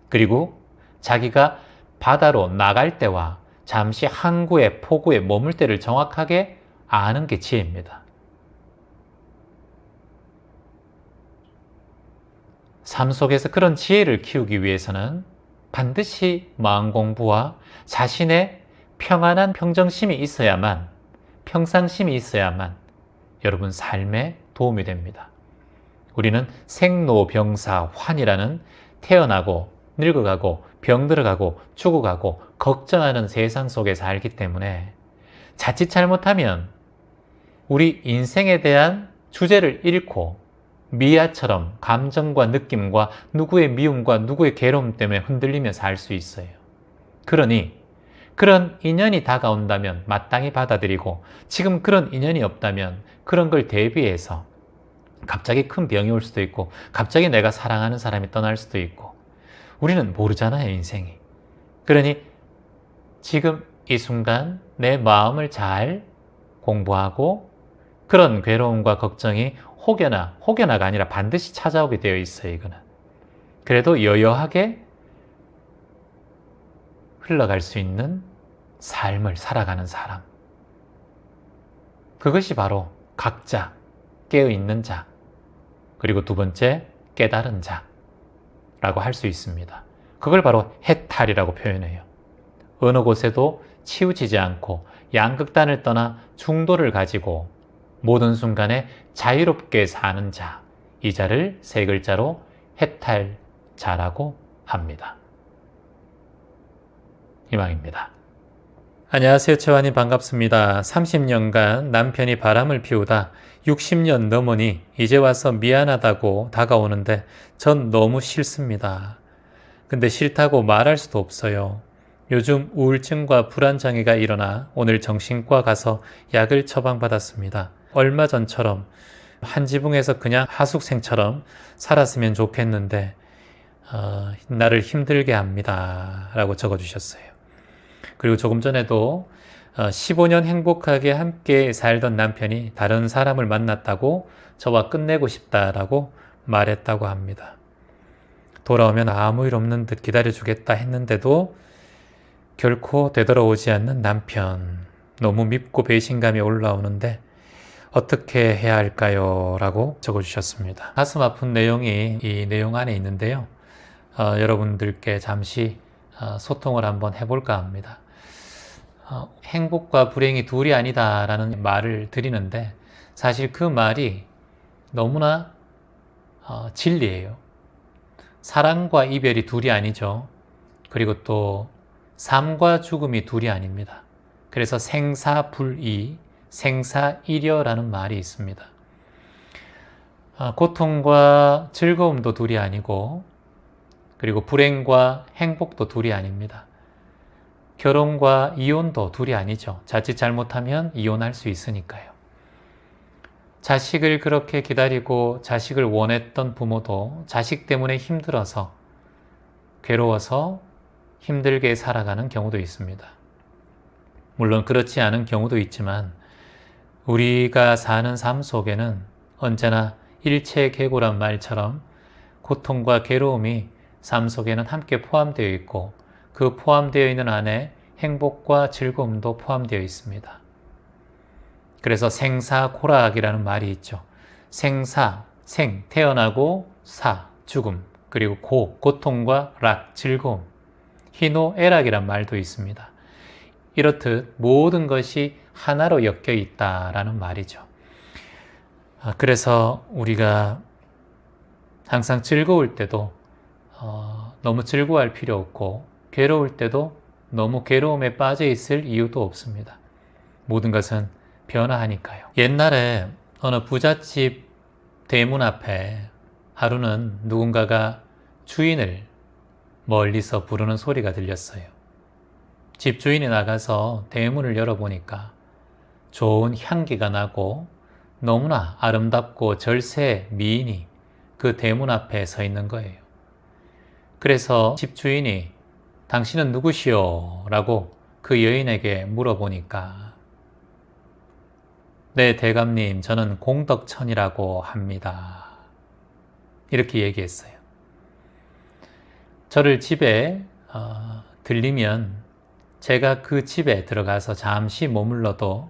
그리고 자기가 바다로 나갈 때와 잠시 항구에 포구에 머물 때를 정확하게 아는 게 지혜입니다. 삶 속에서 그런 지혜를 키우기 위해서는 반드시 마음 공부와 자신의 평안한 평정심이 있어야만, 평상심이 있어야만 여러분 삶에 도움이 됩니다. 우리는 생로병사환이라는 태어나고 늙어가고 병들어가고 죽어가고 걱정하는 세상 속에 살기 때문에 자칫 잘못하면 우리 인생에 대한 주제를 잃고 미아처럼 감정과 느낌과 누구의 미움과 누구의 괴로움 때문에 흔들리며 살 수 있어요. 그러니 그런 인연이 다가온다면 마땅히 받아들이고, 지금 그런 인연이 없다면 그런 걸 대비해서 갑자기 큰 병이 올 수도 있고 갑자기 내가 사랑하는 사람이 떠날 수도 있고, 우리는 모르잖아요, 인생이. 그러니 지금 이 순간 내 마음을 잘 공부하고, 그런 괴로움과 걱정이 혹여나가 아니라 반드시 찾아오게 되어 있어요, 이거는. 그래도 여여하게 흘러갈 수 있는 삶을 살아가는 사람. 그것이 바로 각자 깨어있는 자, 그리고 두 번째 깨달은 자라고 할 수 있습니다. 그걸 바로 해탈이라고 표현해요. 어느 곳에도 치우치지 않고 양극단을 떠나 중도를 가지고 모든 순간에 자유롭게 사는 자, 이 자를 세 글자로 해탈자라고 합니다. 이상입니다. 안녕하세요. 최환이 반갑습니다. 30년간 남편이 바람을 피우다 60년 넘으니 이제 와서 미안하다고 다가오는데 전 너무 싫습니다. 근데 싫다고 말할 수도 없어요. 요즘 우울증과 불안장애가 일어나 오늘 정신과 가서 약을 처방받았습니다. 얼마 전처럼 한 지붕에서 그냥 하숙생처럼 살았으면 좋겠는데 나를 힘들게 합니다. 라고 적어주셨어요. 그리고 조금 전에도 15년 행복하게 함께 살던 남편이 다른 사람을 만났다고 저와 끝내고 싶다라고 말했다고 합니다. 돌아오면 아무 일 없는 듯 기다려주겠다 했는데도 결코 되돌아오지 않는 남편. 너무 밉고 배신감이 올라오는데 어떻게 해야 할까요? 라고 적어주셨습니다. 가슴 아픈 내용이 이 내용 안에 있는데요. 여러분들께 잠시 소통을 한번 해볼까 합니다. 행복과 불행이 둘이 아니다라는 말을 드리는데 사실 그 말이 너무나 진리예요. 사랑과 이별이 둘이 아니죠. 그리고 또 삶과 죽음이 둘이 아닙니다. 그래서 생사불이, 생사이려라는 말이 있습니다. 고통과 즐거움도 둘이 아니고, 그리고 불행과 행복도 둘이 아닙니다. 결혼과 이혼도 둘이 아니죠. 자칫 잘못하면 이혼할 수 있으니까요. 자식을 그렇게 기다리고 자식을 원했던 부모도 자식 때문에 힘들어서, 괴로워서 힘들게 살아가는 경우도 있습니다. 물론 그렇지 않은 경우도 있지만 우리가 사는 삶 속에는 언제나 일체계고란 말처럼 고통과 괴로움이 삶 속에는 함께 포함되어 있고, 그 포함되어 있는 안에 행복과 즐거움도 포함되어 있습니다. 그래서 생사고락이라는 말이 있죠. 생사, 생, 태어나고, 사, 죽음, 그리고 고통과 락, 즐거움, 희노애락이란 말도 있습니다. 이렇듯 모든 것이 하나로 엮여 있다라는 말이죠. 그래서 우리가 항상 즐거울 때도 너무 즐거워할 필요 없고, 괴로울 때도 너무 괴로움에 빠져 있을 이유도 없습니다. 모든 것은 변화하니까요. 옛날에 어느 부잣집 대문 앞에 하루는 누군가가 주인을 멀리서 부르는 소리가 들렸어요. 집주인이 나가서 대문을 열어보니까 좋은 향기가 나고 너무나 아름답고 절세 미인이 그 대문 앞에 서 있는 거예요. 그래서 집주인이 당신은 누구시오? 라고 그 여인에게 물어보니까 네, 대감님, 저는 공덕천이라고 합니다. 이렇게 얘기했어요. 저를 집에 들리면 제가 그 집에 들어가서 잠시 머물러도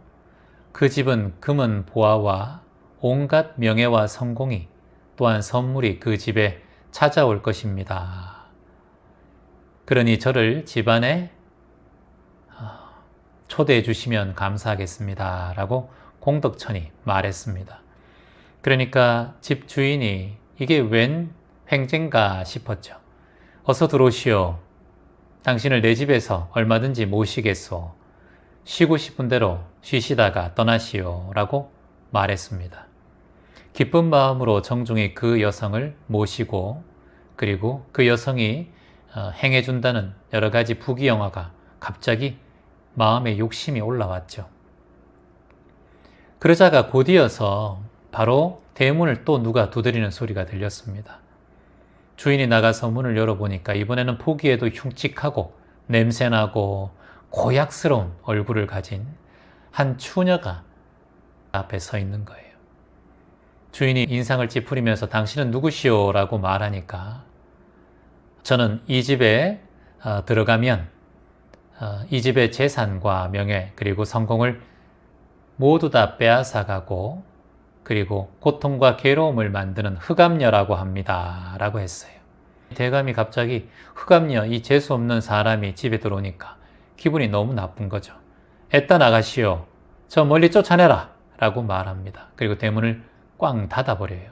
그 집은 금은 보화와 온갖 명예와 성공이, 또한 선물이 그 집에 찾아올 것입니다. 그러니 저를 집안에 초대해 주시면 감사하겠습니다. 라고 공덕천이 말했습니다. 그러니까 집 주인이 이게 웬 횡재인가 싶었죠. 어서 들어오시오. 당신을 내 집에서 얼마든지 모시겠소. 쉬고 싶은 대로 쉬시다가 떠나시오. 라고 말했습니다. 기쁜 마음으로 정중히 그 여성을 모시고 그리고 그 여성이 행해준다는 여러 가지 부귀영화가 갑자기 마음에 욕심이 올라왔죠. 그러자가 곧이어서 바로 대문을 또 누가 두드리는 소리가 들렸습니다. 주인이 나가서 문을 열어보니까 이번에는 보기에도 흉측하고 냄새나고 고약스러운 얼굴을 가진 한 처녀가 앞에 서 있는 거예요. 주인이 인상을 찌푸리면서 당신은 누구시오? 라고 말하니까 저는 이 집에 들어가면 이 집의 재산과 명예 그리고 성공을 모두 다 빼앗아가고 그리고 고통과 괴로움을 만드는 흑암녀라고 합니다. 라고 했어요. 대감이 갑자기 흑암녀, 이 재수없는 사람이 집에 들어오니까 기분이 너무 나쁜 거죠. 애따 나가시오. 저 멀리 쫓아내라. 라고 말합니다. 그리고 대문을 꽝 닫아버려요.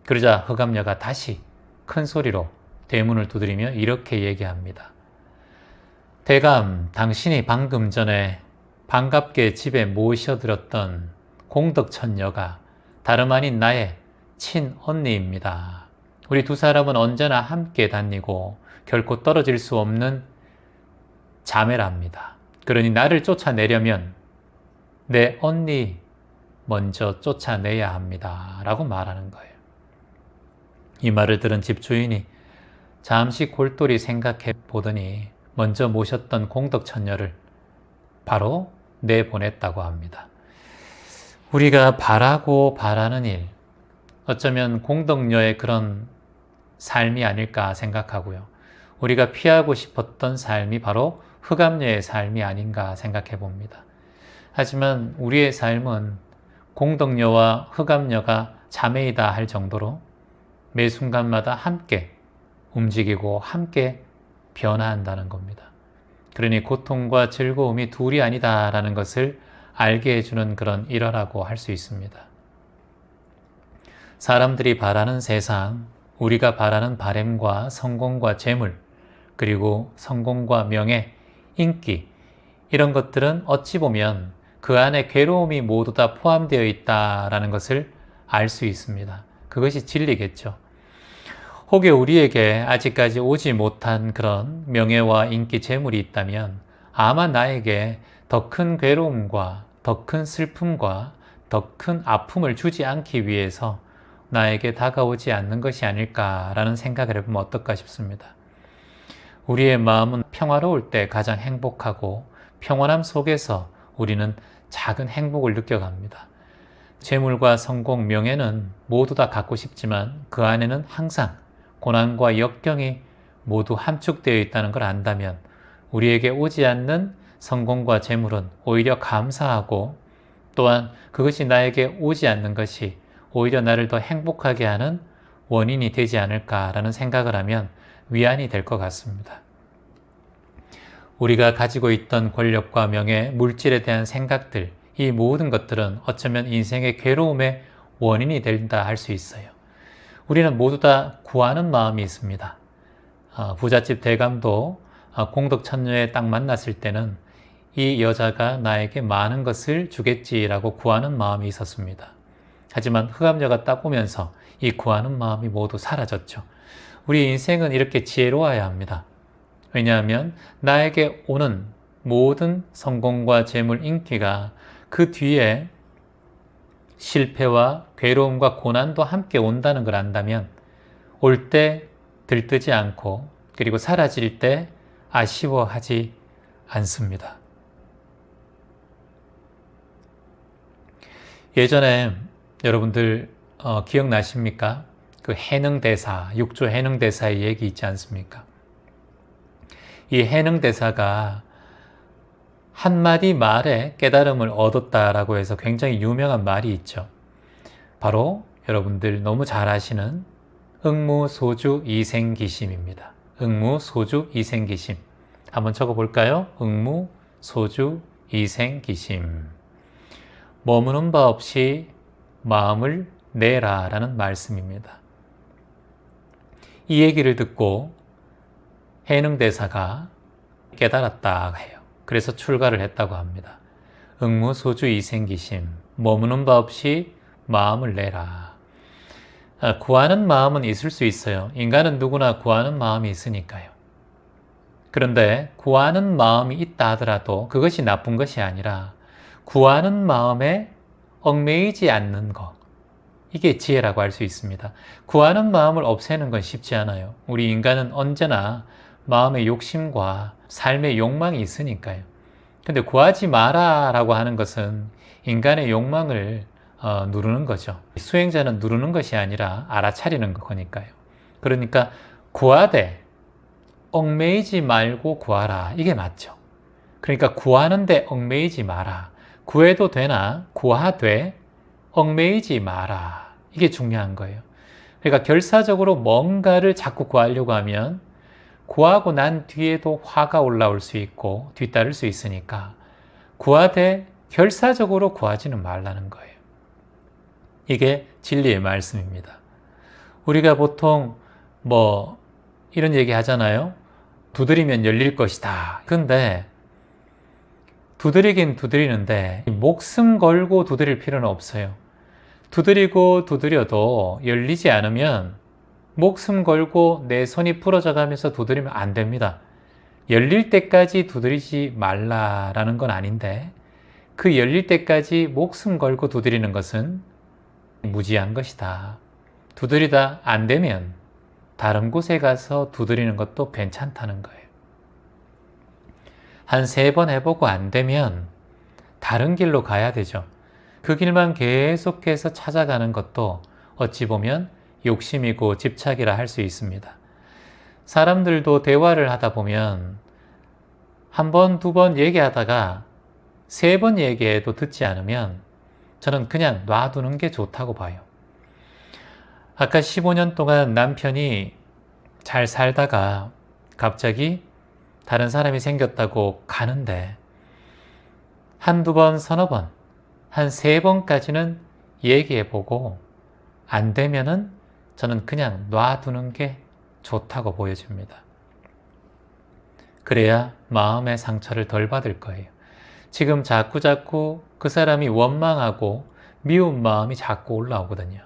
그러자 흑암녀가 다시 큰 소리로 대문을 두드리며 이렇게 얘기합니다. 대감, 당신이 방금 전에 반갑게 집에 모셔들었던 공덕천녀가 다름 아닌 나의 친언니입니다. 우리 두 사람은 언제나 함께 다니고 결코 떨어질 수 없는 자매랍니다. 그러니 나를 쫓아내려면 내 언니 먼저 쫓아내야 합니다. 라고 말하는 거예요. 이 말을 들은 집주인이 잠시 골똘히 생각해 보더니 먼저 모셨던 공덕천녀를 바로 내보냈다고 합니다. 우리가 바라고 바라는 일, 어쩌면 공덕녀의 그런 삶이 아닐까 생각하고요. 우리가 피하고 싶었던 삶이 바로 흑암녀의 삶이 아닌가 생각해 봅니다. 하지만 우리의 삶은 공덕녀와 흑암녀가 자매이다 할 정도로 매 순간마다 함께 움직이고 함께 변화한다는 겁니다. 그러니 고통과 즐거움이 둘이 아니다라는 것을 알게 해주는 그런 일화라고 할 수 있습니다. 사람들이 바라는 세상, 우리가 바라는 바램과 성공과 재물, 그리고 성공과 명예, 인기, 이런 것들은 어찌 보면 그 안에 괴로움이 모두 다 포함되어 있다라는 것을 알 수 있습니다. 그것이 진리겠죠. 혹여 우리에게 아직까지 오지 못한 그런 명예와 인기, 재물이 있다면 아마 나에게 더 큰 괴로움과 더 큰 슬픔과 더 큰 아픔을 주지 않기 위해서 나에게 다가오지 않는 것이 아닐까라는 생각을 해보면 어떨까 싶습니다. 우리의 마음은 평화로울 때 가장 행복하고 평안함 속에서 우리는 작은 행복을 느껴갑니다. 재물과 성공, 명예는 모두 다 갖고 싶지만 그 안에는 항상 고난과 역경이 모두 함축되어 있다는 걸 안다면 우리에게 오지 않는 성공과 재물은 오히려 감사하고 또한 그것이 나에게 오지 않는 것이 오히려 나를 더 행복하게 하는 원인이 되지 않을까라는 생각을 하면 위안이 될 것 같습니다. 우리가 가지고 있던 권력과 명예, 물질에 대한 생각들, 이 모든 것들은 어쩌면 인생의 괴로움의 원인이 된다 할 수 있어요. 우리는 모두 다 구하는 마음이 있습니다. 부잣집 대감도 공덕천녀에 딱 만났을 때는 이 여자가 나에게 많은 것을 주겠지라고 구하는 마음이 있었습니다. 하지만 흑암녀가 딱 오면서 이 구하는 마음이 모두 사라졌죠. 우리 인생은 이렇게 지혜로워야 합니다. 왜냐하면 나에게 오는 모든 성공과 재물, 인기가 그 뒤에 실패와 괴로움과 고난도 함께 온다는 걸 안다면 올 때 들뜨지 않고 그리고 사라질 때 아쉬워하지 않습니다. 예전에 여러분들 기억나십니까? 그 해능대사, 육조 해능대사의 얘기 있지 않습니까? 이 해능대사가 한마디 말에 깨달음을 얻었다라고 해서 굉장히 유명한 말이 있죠. 바로 여러분들 너무 잘 아시는 응무소주 이생기심입니다. 응무소주 이생기심. 한번 적어볼까요? 응무소주 이생기심. 머무는 바 없이 마음을 내라 라는 말씀입니다. 이 얘기를 듣고 해능대사가 깨달았다 해요. 그래서 출가를 했다고 합니다. 응무소주 이생기심, 머무는 바 없이 마음을 내라. 구하는 마음은 있을 수 있어요. 인간은 누구나 구하는 마음이 있으니까요. 그런데 구하는 마음이 있다 하더라도 그것이 나쁜 것이 아니라 구하는 마음에 얽매이지 않는 것, 이게 지혜라고 할 수 있습니다. 구하는 마음을 없애는 건 쉽지 않아요. 우리 인간은 언제나 마음의 욕심과 삶의 욕망이 있으니까요. 근데 구하지 마라 라고 하는 것은 인간의 욕망을 누르는 거죠. 수행자는 누르는 것이 아니라 알아차리는 거니까요. 그러니까 구하되 얽매이지 말고 구하라, 이게 맞죠. 그러니까 구하는데 얽매이지 마라. 구해도 되나 구하되 얽매이지 마라, 이게 중요한 거예요. 그러니까 결사적으로 뭔가를 자꾸 구하려고 하면 구하고 난 뒤에도 화가 올라올 수 있고 뒤따를 수 있으니까 구하되 결사적으로 구하지는 말라는 거예요. 이게 진리의 말씀입니다. 우리가 보통 이런 얘기 하잖아요. 두드리면 열릴 것이다. 근데 두드리긴 두드리는데 목숨 걸고 두드릴 필요는 없어요. 두드리고 두드려도 열리지 않으면 목숨 걸고 내 손이 부러져 가면서 두드리면 안 됩니다. 열릴 때까지 두드리지 말라라는 건 아닌데 그 열릴 때까지 목숨 걸고 두드리는 것은 무지한 것이다. 두드리다 안 되면 다른 곳에 가서 두드리는 것도 괜찮다는 거예요. 한 3번 해보고 안 되면 다른 길로 가야 되죠. 그 길만 계속해서 찾아가는 것도 어찌 보면 욕심이고 집착이라 할 수 있습니다. 사람들도 대화를 하다 보면 1번, 2번 얘기하다가 3번 얘기해도 듣지 않으면 저는 그냥 놔두는 게 좋다고 봐요. 아까 15년 동안 남편이 잘 살다가 갑자기 다른 사람이 생겼다고 가는데 한두 번, 서너 번, 한 3번까지는 얘기해보고 안 되면은 저는 그냥 놔두는 게 좋다고 보여집니다. 그래야 마음의 상처를 덜 받을 거예요. 지금 자꾸 그 사람이 원망하고 미운 마음이 자꾸 올라오거든요.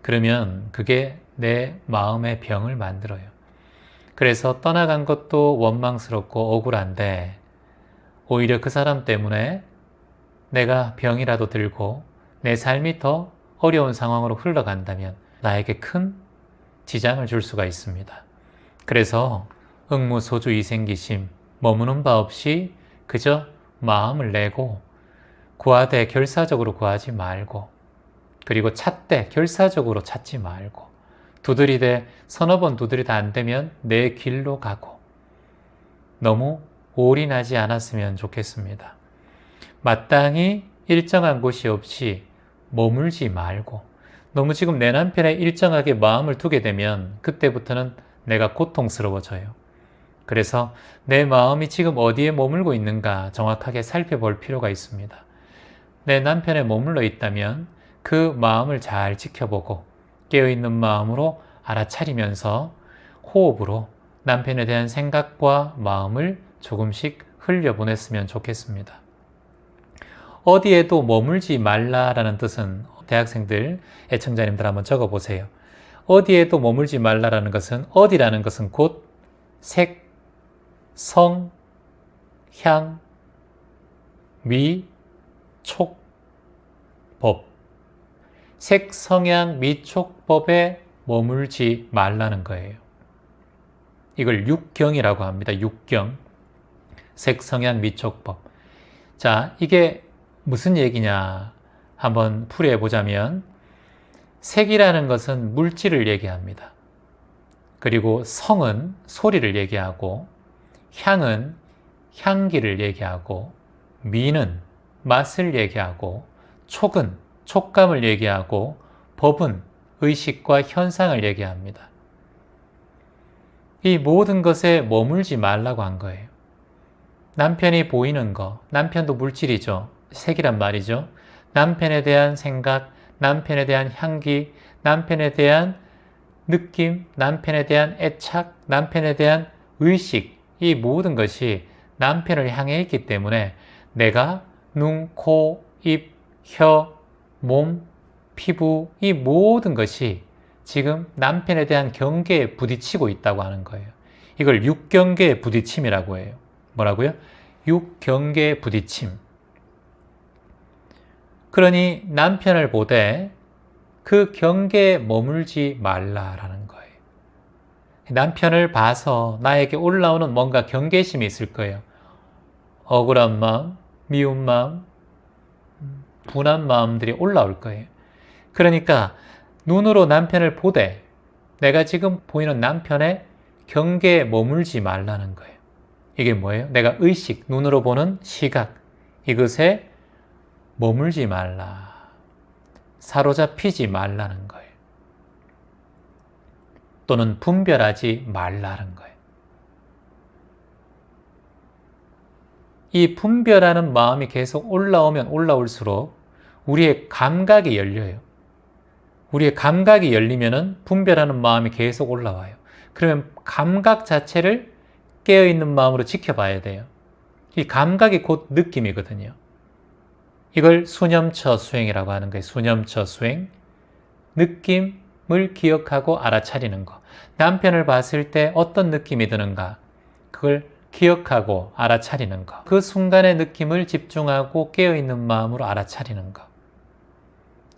그러면 그게 내 마음의 병을 만들어요. 그래서 떠나간 것도 원망스럽고 억울한데 오히려 그 사람 때문에 내가 병이라도 들고 내 삶이 더 어려운 상황으로 흘러간다면 나에게 큰 지장을 줄 수가 있습니다. 그래서 응무소주 이생기심, 머무는 바 없이 그저 마음을 내고 구하되 결사적으로 구하지 말고 그리고 찾되 결사적으로 찾지 말고 두드리되 서너 번 두드리다 안 되면 내 길로 가고 너무 올인하지 않았으면 좋겠습니다. 마땅히 일정한 곳이 없이 머물지 말고 너무 지금 내 남편에 일정하게 마음을 두게 되면 그때부터는 내가 고통스러워져요. 그래서 내 마음이 지금 어디에 머물고 있는가 정확하게 살펴볼 필요가 있습니다. 내 남편에 머물러 있다면 그 마음을 잘 지켜보고 깨어있는 마음으로 알아차리면서 호흡으로 남편에 대한 생각과 마음을 조금씩 흘려보냈으면 좋겠습니다. 어디에도 머물지 말라라는 뜻은 대학생들, 애청자님들 한번 적어보세요. 어디에도 머물지 말라라는 것은 어디라는 것은 곧 색, 성, 향, 미, 촉, 법. 색, 성향, 미, 촉, 법에 머물지 말라는 거예요. 이걸 육경이라고 합니다. 육경. 색, 성향, 미, 촉, 법. 자, 이게 무슨 얘기냐 한번 풀이해 보자면 색이라는 것은 물질을 얘기합니다. 그리고 성은 소리를 얘기하고 향은 향기를 얘기하고 미는 맛을 얘기하고 촉은 촉감을 얘기하고 법은 의식과 현상을 얘기합니다. 이 모든 것에 머물지 말라고 한 거예요. 남편이 보이는 거, 남편도 물질이죠. 색이란 말이죠. 남편에 대한 생각, 남편에 대한 향기, 남편에 대한 느낌, 남편에 대한 애착, 남편에 대한 의식, 이 모든 것이 남편을 향해 있기 때문에 내가 눈, 코, 입, 혀, 몸, 피부, 이 모든 것이 지금 남편에 대한 경계에 부딪히고 있다고 하는 거예요. 이걸 육경계의 부딪힘이라고 해요. 뭐라고요? 육경계의 부딪힘. 그러니 남편을 보되 그 경계에 머물지 말라라는 거예요. 남편을 봐서 나에게 올라오는 뭔가 경계심이 있을 거예요. 억울한 마음, 미운 마음, 분한 마음들이 올라올 거예요. 그러니까 눈으로 남편을 보되 내가 지금 보이는 남편의 경계에 머물지 말라는 거예요. 이게 뭐예요? 내가 의식, 눈으로 보는 시각, 이것에 머물지 말라. 사로잡히지 말라는 거예요. 또는 분별하지 말라는 거예요. 이 분별하는 마음이 계속 올라오면 올라올수록 우리의 감각이 열려요. 우리의 감각이 열리면은 분별하는 마음이 계속 올라와요. 그러면 감각 자체를 깨어있는 마음으로 지켜봐야 돼요. 이 감각이 곧 느낌이거든요. 이걸 수념처 수행이라고 하는 거예요. 수념처 수행. 느낌을 기억하고 알아차리는 거. 남편을 봤을 때 어떤 느낌이 드는가? 그걸 기억하고 알아차리는 것. 그 순간의 느낌을 집중하고 깨어있는 마음으로 알아차리는 것.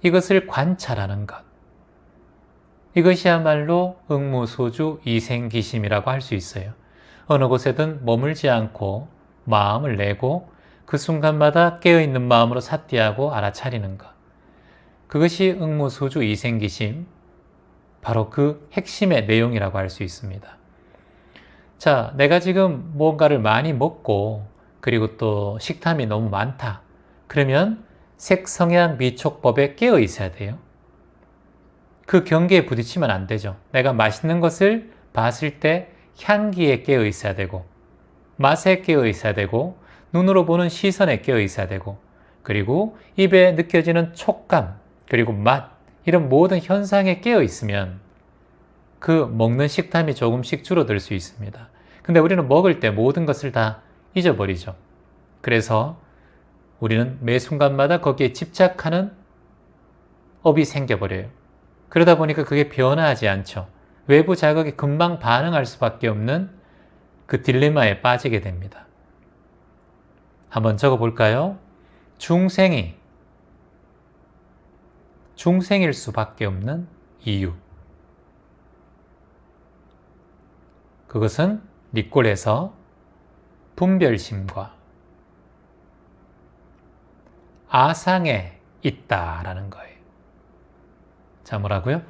이것을 관찰하는 것. 이것이야말로 응무소주 이생기심이라고 할 수 있어요. 어느 곳에든 머물지 않고 마음을 내고 그 순간마다 깨어있는 마음으로 삿대하고 알아차리는 것. 그것이 응무소주 이생기심, 바로 그 핵심의 내용이라고 할 수 있습니다. 자, 내가 지금 뭔가를 많이 먹고 그리고 또 식탐이 너무 많다. 그러면 색성향 미촉법에 깨어 있어야 돼요. 그 경계에 부딪히면 안 되죠. 내가 맛있는 것을 봤을 때 향기에 깨어 있어야 되고, 맛에 깨어 있어야 되고, 눈으로 보는 시선에 깨어 있어야 되고, 그리고 입에 느껴지는 촉감, 그리고 맛, 이런 모든 현상에 깨어 있으면 그 먹는 식탐이 조금씩 줄어들 수 있습니다. 근데 우리는 먹을 때 모든 것을 다 잊어버리죠. 그래서 우리는 매 순간마다 거기에 집착하는 업이 생겨버려요. 그러다 보니까 그게 변화하지 않죠. 외부 자극에 금방 반응할 수밖에 없는 그 딜레마에 빠지게 됩니다. 한번 적어볼까요? 중생일 수밖에 없는 이유. 그것은 니꼴에서 분별심과 아상에 있다라는 거예요. 자, 뭐라고요?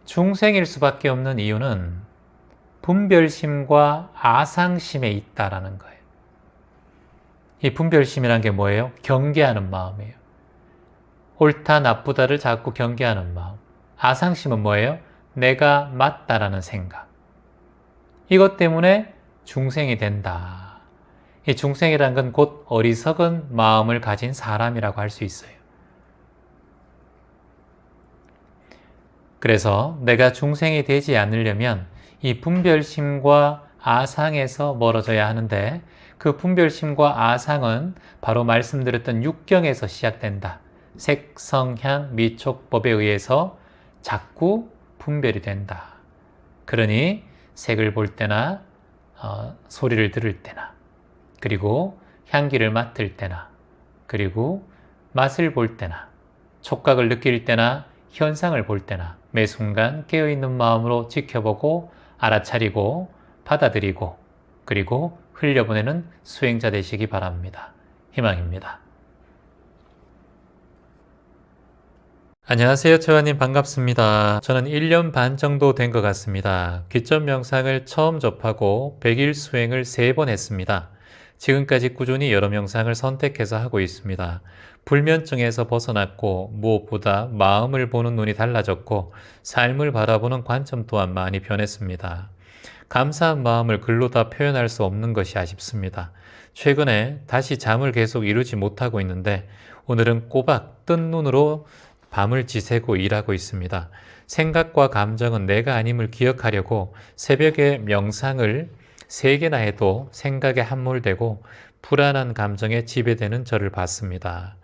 중생일 수밖에 없는 이유는 분별심과 아상심에 있다라는 거예요. 이 분별심이란 게 뭐예요? 경계하는 마음이에요. 옳다, 나쁘다를 자꾸 경계하는 마음. 아상심은 뭐예요? 내가 맞다라는 생각. 이것 때문에 중생이 된다. 이 중생이란 건 곧 어리석은 마음을 가진 사람이라고 할 수 있어요. 그래서 내가 중생이 되지 않으려면 이 분별심과 아상에서 멀어져야 하는데, 그 분별심과 아상은 바로 말씀드렸던 육경에서 시작된다. 색, 성, 향, 미촉법에 의해서 자꾸 분별이 된다. 그러니 색을 볼 때나 소리를 들을 때나, 그리고 향기를 맡을 때나, 그리고 맛을 볼 때나, 촉각을 느낄 때나, 현상을 볼 때나 매 순간 깨어있는 마음으로 지켜보고 알아차리고 받아들이고 그리고 흘려보내는 수행자 되시기 바랍니다. 희망입니다. 안녕하세요. 최환님 반갑습니다. 저는 1년 반 정도 된 것 같습니다. 기점 명상을 처음 접하고 100일 수행을 3번 했습니다. 지금까지 꾸준히 여러 명상을 선택해서 하고 있습니다. 불면증에서 벗어났고 무엇보다 마음을 보는 눈이 달라졌고 삶을 바라보는 관점 또한 많이 변했습니다. 감사한 마음을 글로 다 표현할 수 없는 것이 아쉽습니다. 최근에 다시 잠을 계속 이루지 못하고 있는데 오늘은 꼬박 뜬 눈으로 밤을 지새고 일하고 있습니다. 생각과 감정은 내가 아님을 기억하려고 새벽에 명상을 세 개나 해도 생각에 함몰되고 불안한 감정에 지배되는 저를 봤습니다.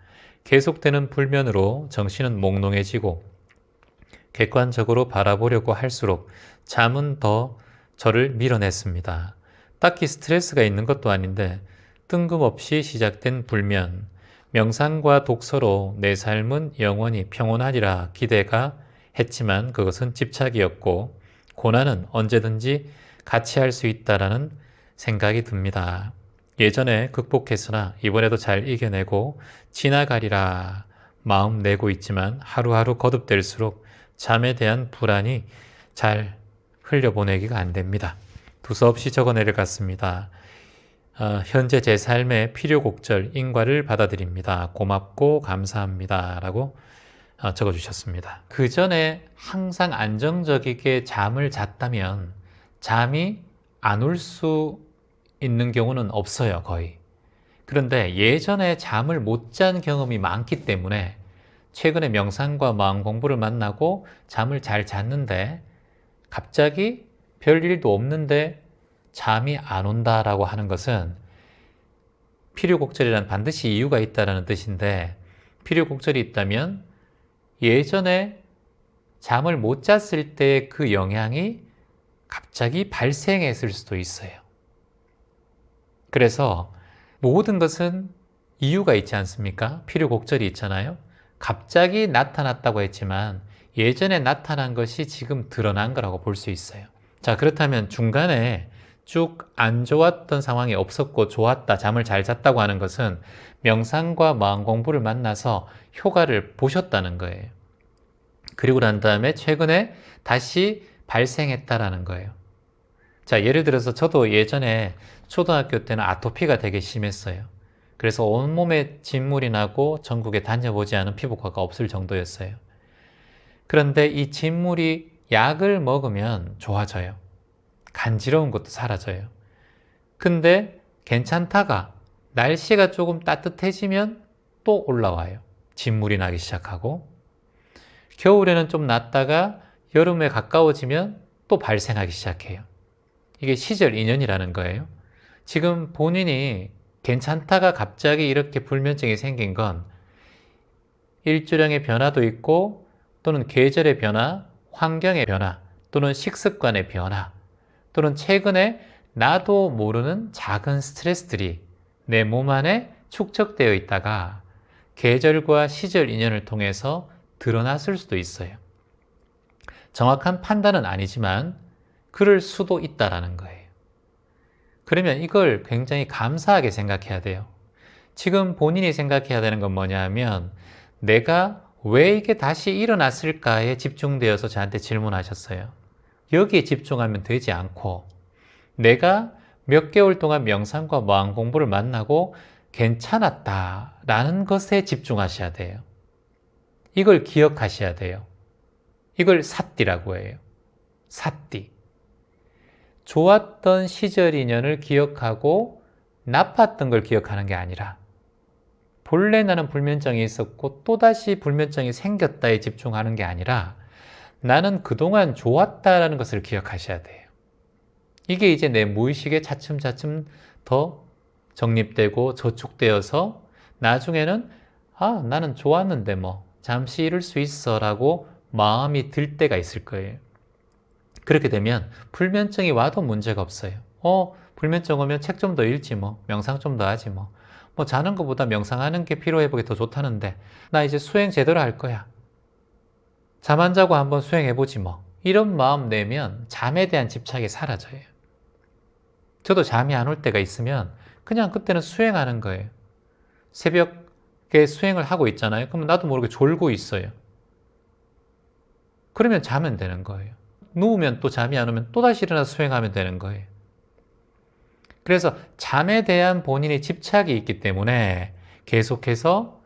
계속되는 불면으로 정신은 몽롱해지고 객관적으로 바라보려고 할수록 잠은 더 저를 밀어냈습니다. 딱히 스트레스가 있는 것도 아닌데 뜬금없이 시작된 불면, 명상과 독서로 내 삶은 영원히 평온하리라 기대가 했지만 그것은 집착이었고 고난은 언제든지 같이 할 수 있다라는 생각이 듭니다. 예전에 극복했으나 이번에도 잘 이겨내고 지나가리라 마음 내고 있지만 하루하루 거듭될수록 잠에 대한 불안이 잘 흘려보내기가 안 됩니다. 두서없이 적어 내려갔습니다. 현재 제 삶의 필요곡절 인과를 받아들입니다. 고맙고 감사합니다. 라고 적어주셨습니다. 그 전에 항상 안정적이게 잠을 잤다면 잠이 안 올 수 있는 경우는 없어요, 거의. 그런데 예전에 잠을 못 잔 경험이 많기 때문에 최근에 명상과 마음 공부를 만나고 잠을 잘 잤는데 갑자기 별일도 없는데 잠이 안 온다라고 하는 것은 필요곡절이란 반드시 이유가 있다는 뜻인데 필요곡절이 있다면 예전에 잠을 못 잤을 때 그 영향이 갑자기 발생했을 수도 있어요. 그래서 모든 것은 이유가 있지 않습니까? 필요곡절이 있잖아요. 갑자기 나타났다고 했지만 예전에 나타난 것이 지금 드러난 거라고 볼 수 있어요. 자, 그렇다면 중간에 쭉 안 좋았던 상황이 없었고 좋았다, 잠을 잘 잤다고 하는 것은 명상과 마음 공부를 만나서 효과를 보셨다는 거예요. 그리고 난 다음에 최근에 다시 발생했다라는 거예요. 자, 예를 들어서 저도 예전에 초등학교 때는 아토피가 되게 심했어요. 그래서 온몸에 진물이 나고 전국에 다녀보지 않은 피부과가 없을 정도였어요. 그런데 이 진물이 약을 먹으면 좋아져요. 간지러운 것도 사라져요. 근데 괜찮다가 날씨가 조금 따뜻해지면 또 올라와요. 진물이 나기 시작하고 겨울에는 좀 낫다가 여름에 가까워지면 또 발생하기 시작해요. 이게 시절 인연이라는 거예요. 지금 본인이 괜찮다가 갑자기 이렇게 불면증이 생긴 건 일조량의 변화도 있고 또는 계절의 변화, 환경의 변화 또는 식습관의 변화 또는 최근에 나도 모르는 작은 스트레스들이 내 몸 안에 축적되어 있다가 계절과 시절 인연을 통해서 드러났을 수도 있어요. 정확한 판단은 아니지만 그럴 수도 있다라는 거예요. 그러면 이걸 굉장히 감사하게 생각해야 돼요. 지금 본인이 생각해야 되는 건 뭐냐 하면 내가 왜 이게 다시 일어났을까에 집중되어서 저한테 질문하셨어요. 여기에 집중하면 되지 않고 내가 몇 개월 동안 명상과 마음 공부를 만나고 괜찮았다라는 것에 집중하셔야 돼요. 이걸 기억하셔야 돼요. 이걸 삿띠라고 해요. 삿띠. 좋았던 시절 인연을 기억하고 나빴던 걸 기억하는 게 아니라 본래 나는 불면증이 있었고 또다시 불면증이 생겼다에 집중하는 게 아니라 나는 그동안 좋았다라는 것을 기억하셔야 돼요. 이게 이제 내 무의식에 차츰차츰 더 정립되고 저축되어서 나중에는 나는 좋았는데 잠시 이럴 수 있어 라고 마음이 들 때가 있을 거예요. 그렇게 되면 불면증이 와도 문제가 없어요. 불면증 오면 책 좀 더 읽지 명상 좀 더 하지 자는 것보다 명상하는 게 피로회복에 더 좋다는데 나 이제 수행 제대로 할 거야. 잠 안 자고 한번 수행해보지 이런 마음 내면 잠에 대한 집착이 사라져요. 저도 잠이 안 올 때가 있으면 그냥 그때는 수행하는 거예요. 새벽에 수행을 하고 있잖아요. 그러면 나도 모르게 졸고 있어요. 그러면 자면 되는 거예요. 누우면 또 잠이 안 오면 또다시 일어나서 수행하면 되는 거예요. 그래서 잠에 대한 본인의 집착이 있기 때문에 계속해서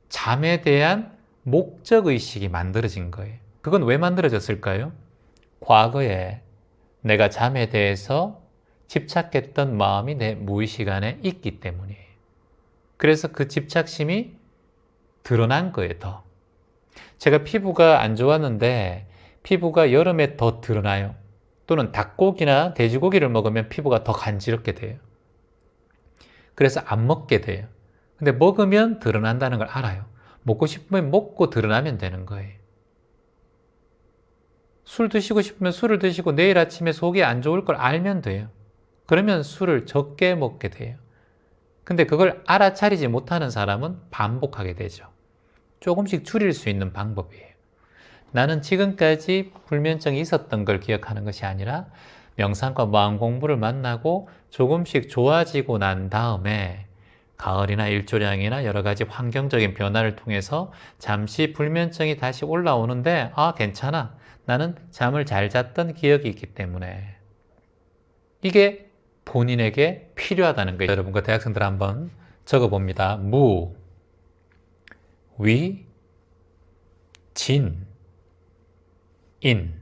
잠에 대한 목적의식이 만들어진 거예요. 그건 왜 만들어졌을까요? 과거에 내가 잠에 대해서 집착했던 마음이 내 무의식 안에 있기 때문이에요. 그래서 그 집착심이 드러난 거예요, 더. 제가 피부가 안 좋았는데 피부가 여름에 더 드러나요. 또는 닭고기나 돼지고기를 먹으면 피부가 더 간지럽게 돼요. 그래서 안 먹게 돼요. 근데 먹으면 드러난다는 걸 알아요. 먹고 싶으면 먹고 드러나면 되는 거예요. 술 드시고 싶으면 술을 드시고 내일 아침에 속이 안 좋을 걸 알면 돼요. 그러면 술을 적게 먹게 돼요. 근데 그걸 알아차리지 못하는 사람은 반복하게 되죠. 조금씩 줄일 수 있는 방법이에요. 나는 지금까지 불면증이 있었던 걸 기억하는 것이 아니라 명상과 마음 공부를 만나고 조금씩 좋아지고 난 다음에 가을이나 일조량이나 여러 가지 환경적인 변화를 통해서 잠시 불면증이 다시 올라오는데 괜찮아. 나는 잠을 잘 잤던 기억이 있기 때문에 이게 본인에게 필요하다는 거예요. 여러분과 대학생들 한번 적어봅니다. 무, 위, 진, 인.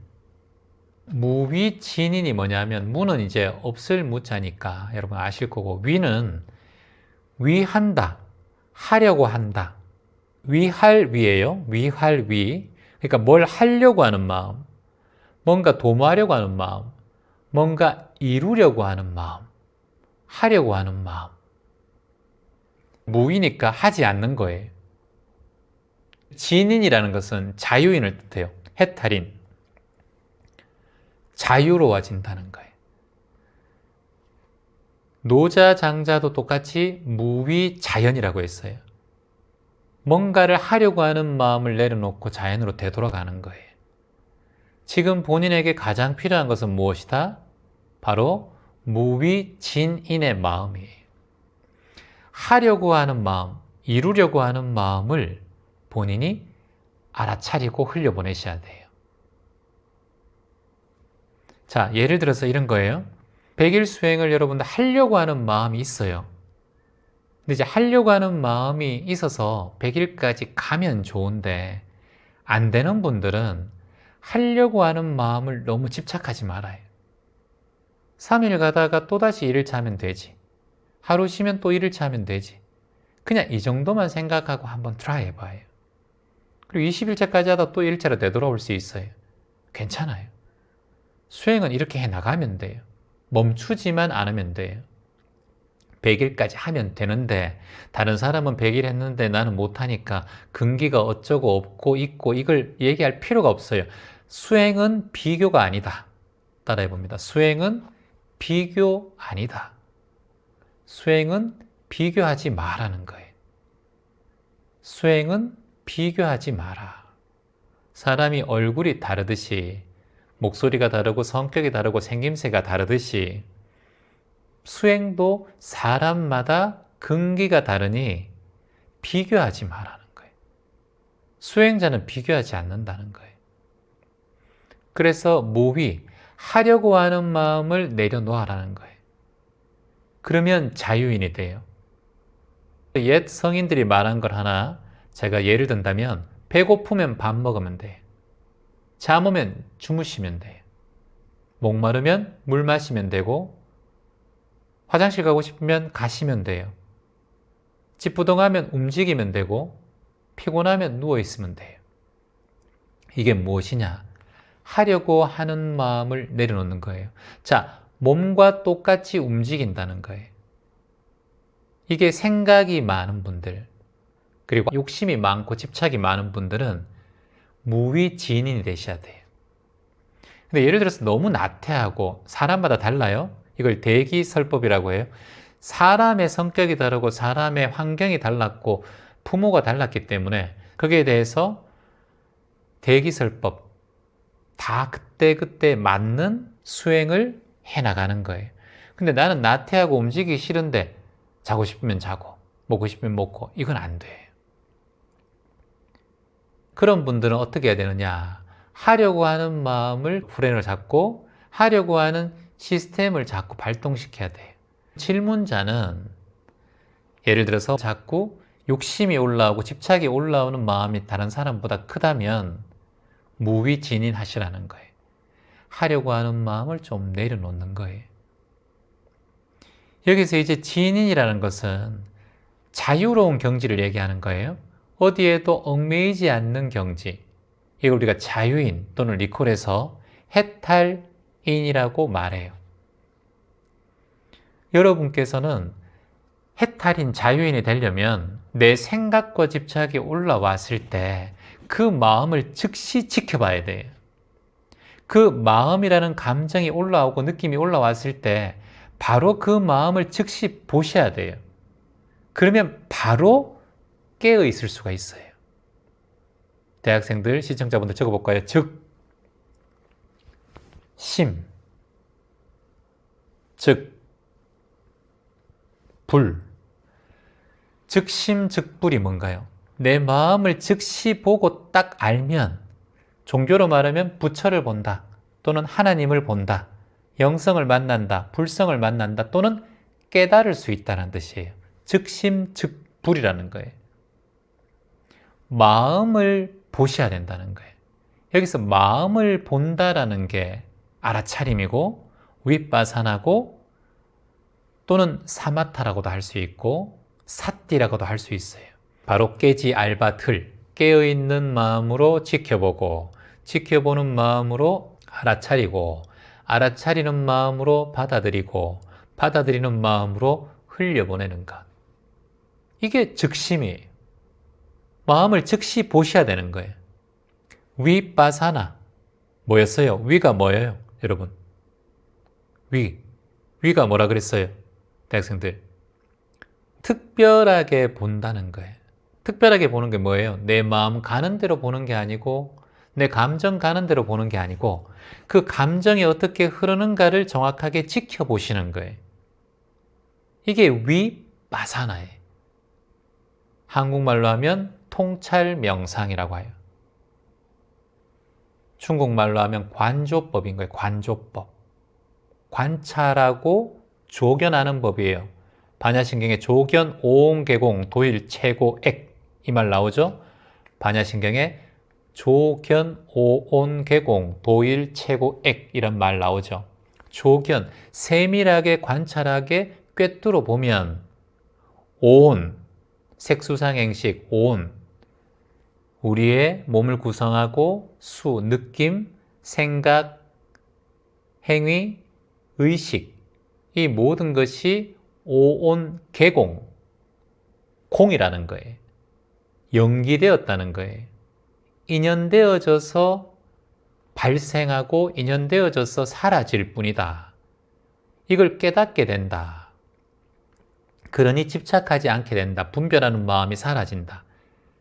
무위진인이 뭐냐면 무는 이제 없을 무자니까 여러분 아실 거고, 위는 위한다, 하려고 한다. 위할 위예요. 위할 위. 그러니까 뭘 하려고 하는 마음, 뭔가 도모하려고 하는 마음, 뭔가 이루려고 하는 마음, 하려고 하는 마음. 무위니까 하지 않는 거예요. 진인이라는 것은 자유인을 뜻해요. 해탈인. 자유로워진다는 거예요. 노자, 장자도 똑같이 무위자연이라고 했어요. 뭔가를 하려고 하는 마음을 내려놓고 자연으로 되돌아가는 거예요. 지금 본인에게 가장 필요한 것은 무엇이다? 바로 무위진인의 마음이에요. 하려고 하는 마음, 이루려고 하는 마음을 본인이 알아차리고 흘려보내셔야 돼요. 자, 예를 들어서 이런 거예요. 100일 수행을 여러분들 하려고 하는 마음이 있어요. 근데 이제 하려고 하는 마음이 있어서 100일까지 가면 좋은데 안 되는 분들은 하려고 하는 마음을 너무 집착하지 말아요. 3일 가다가 또다시 1일차 하면 되지. 하루 쉬면 또 1일차 하면 되지. 그냥 이 정도만 생각하고 한번 트라이 해봐요. 그리고 20일차까지 하다 또 1일차로 되돌아올 수 있어요. 괜찮아요. 수행은 이렇게 해나가면 돼요. 멈추지만 않으면 돼요. 100일까지 하면 되는데 다른 사람은 100일 했는데 나는 못하니까 근기가 어쩌고 없고 있고 이걸 얘기할 필요가 없어요. 수행은 비교가 아니다. 따라해봅니다. 수행은 비교 아니다. 수행은 비교하지 마라는 거예요. 수행은 비교하지 마라. 사람이 얼굴이 다르듯이 목소리가 다르고 성격이 다르고 생김새가 다르듯이 수행도 사람마다 근기가 다르니 비교하지 말라는 거예요. 수행자는 비교하지 않는다는 거예요. 그래서 무위, 하려고 하는 마음을 내려놓으라는 거예요. 그러면 자유인이 돼요. 옛 성인들이 말한 걸 하나 제가 예를 든다면 배고프면 밥 먹으면 돼요. 잠 오면 주무시면 돼요. 목마르면 물 마시면 되고 화장실 가고 싶으면 가시면 돼요. 찌뿌둥하면 움직이면 되고 피곤하면 누워있으면 돼요. 이게 무엇이냐? 하려고 하는 마음을 내려놓는 거예요. 자, 몸과 똑같이 움직인다는 거예요. 이게 생각이 많은 분들, 그리고 욕심이 많고 집착이 많은 분들은 무위진인이 되셔야 돼요. 근데 예를 들어서 너무 나태하고 사람마다 달라요. 이걸 대기설법이라고 해요. 사람의 성격이 다르고 사람의 환경이 달랐고 부모가 달랐기 때문에 거기에 대해서 대기설법 다 그때그때 맞는 수행을 해나가는 거예요. 근데 나는 나태하고 움직이기 싫은데 자고 싶으면 자고 먹고 싶으면 먹고 이건 안 돼요. 그런 분들은 어떻게 해야 되느냐? 하려고 하는 마음을 프레임을 잡고 하려고 하는 시스템을 자꾸 발동시켜야 돼요. 질문자는 예를 들어서 자꾸 욕심이 올라오고 집착이 올라오는 마음이 다른 사람보다 크다면 무위진인 하시라는 거예요. 하려고 하는 마음을 좀 내려놓는 거예요. 여기서 이제 진인이라는 것은 자유로운 경지를 얘기하는 거예요. 어디에도 얽매이지 않는 경지. 이걸 우리가 자유인 또는 리콜해서 해탈인이라고 인이라고 말해요. 여러분께서는 해탈인 자유인이 되려면 내 생각과 집착이 올라왔을 때 그 마음을 즉시 지켜봐야 돼요. 그 마음이라는 감정이 올라오고 느낌이 올라왔을 때 바로 그 마음을 즉시 보셔야 돼요. 그러면 바로 깨어 있을 수가 있어요. 대학생들, 시청자분들 적어볼까요? 즉, 심, 즉, 불. 즉심, 즉불이 뭔가요? 내 마음을 즉시 보고 딱 알면, 종교로 말하면 부처를 본다, 또는 하나님을 본다, 영성을 만난다, 불성을 만난다, 또는 깨달을 수 있다는 뜻이에요. 즉심, 즉불이라는 거예요. 마음을 보셔야 된다는 거예요. 여기서 마음을 본다라는 게 알아차림이고 윗바사나고 또는 사마타라고도 할 수 있고 사띠라고도 할 수 있어요. 바로 깨지 알바틀, 깨어있는 마음으로 지켜보고 지켜보는 마음으로 알아차리고 알아차리는 마음으로 받아들이고 받아들이는 마음으로 흘려보내는 것. 이게 즉심이에요. 마음을 즉시 보셔야 되는 거예요. 위빠사나 뭐였어요? 위가 뭐예요? 여러분, 위가 뭐라 그랬어요? 대학생들, 특별하게 본다는 거예요. 특별하게 보는 게 뭐예요? 내 마음 가는 대로 보는 게 아니고 내 감정 가는 대로 보는 게 아니고 그 감정이 어떻게 흐르는가를 정확하게 지켜보시는 거예요. 이게 위빠사나예요. 한국말로 하면 통찰 명상이라고 해요. 중국말로 하면 관조법인 거예요. 관조법. 관찰하고 조견하는 법이에요. 반야신경에 조견, 오온개공, 도일, 최고, 액 이 말 나오죠? 반야신경에 조견, 오온개공, 도일, 최고, 액 이런 말 나오죠? 조견, 세밀하게 관찰하게 꿰뚫어 보면 오온, 색수상행식, 오온, 우리의 몸을 구성하고 수, 느낌, 생각, 행위, 의식 이 모든 것이 오온개공, 공이라는 거예요. 연기되었다는 거예요. 인연되어져서 발생하고 인연되어져서 사라질 뿐이다. 이걸 깨닫게 된다. 그러니 집착하지 않게 된다. 분별하는 마음이 사라진다.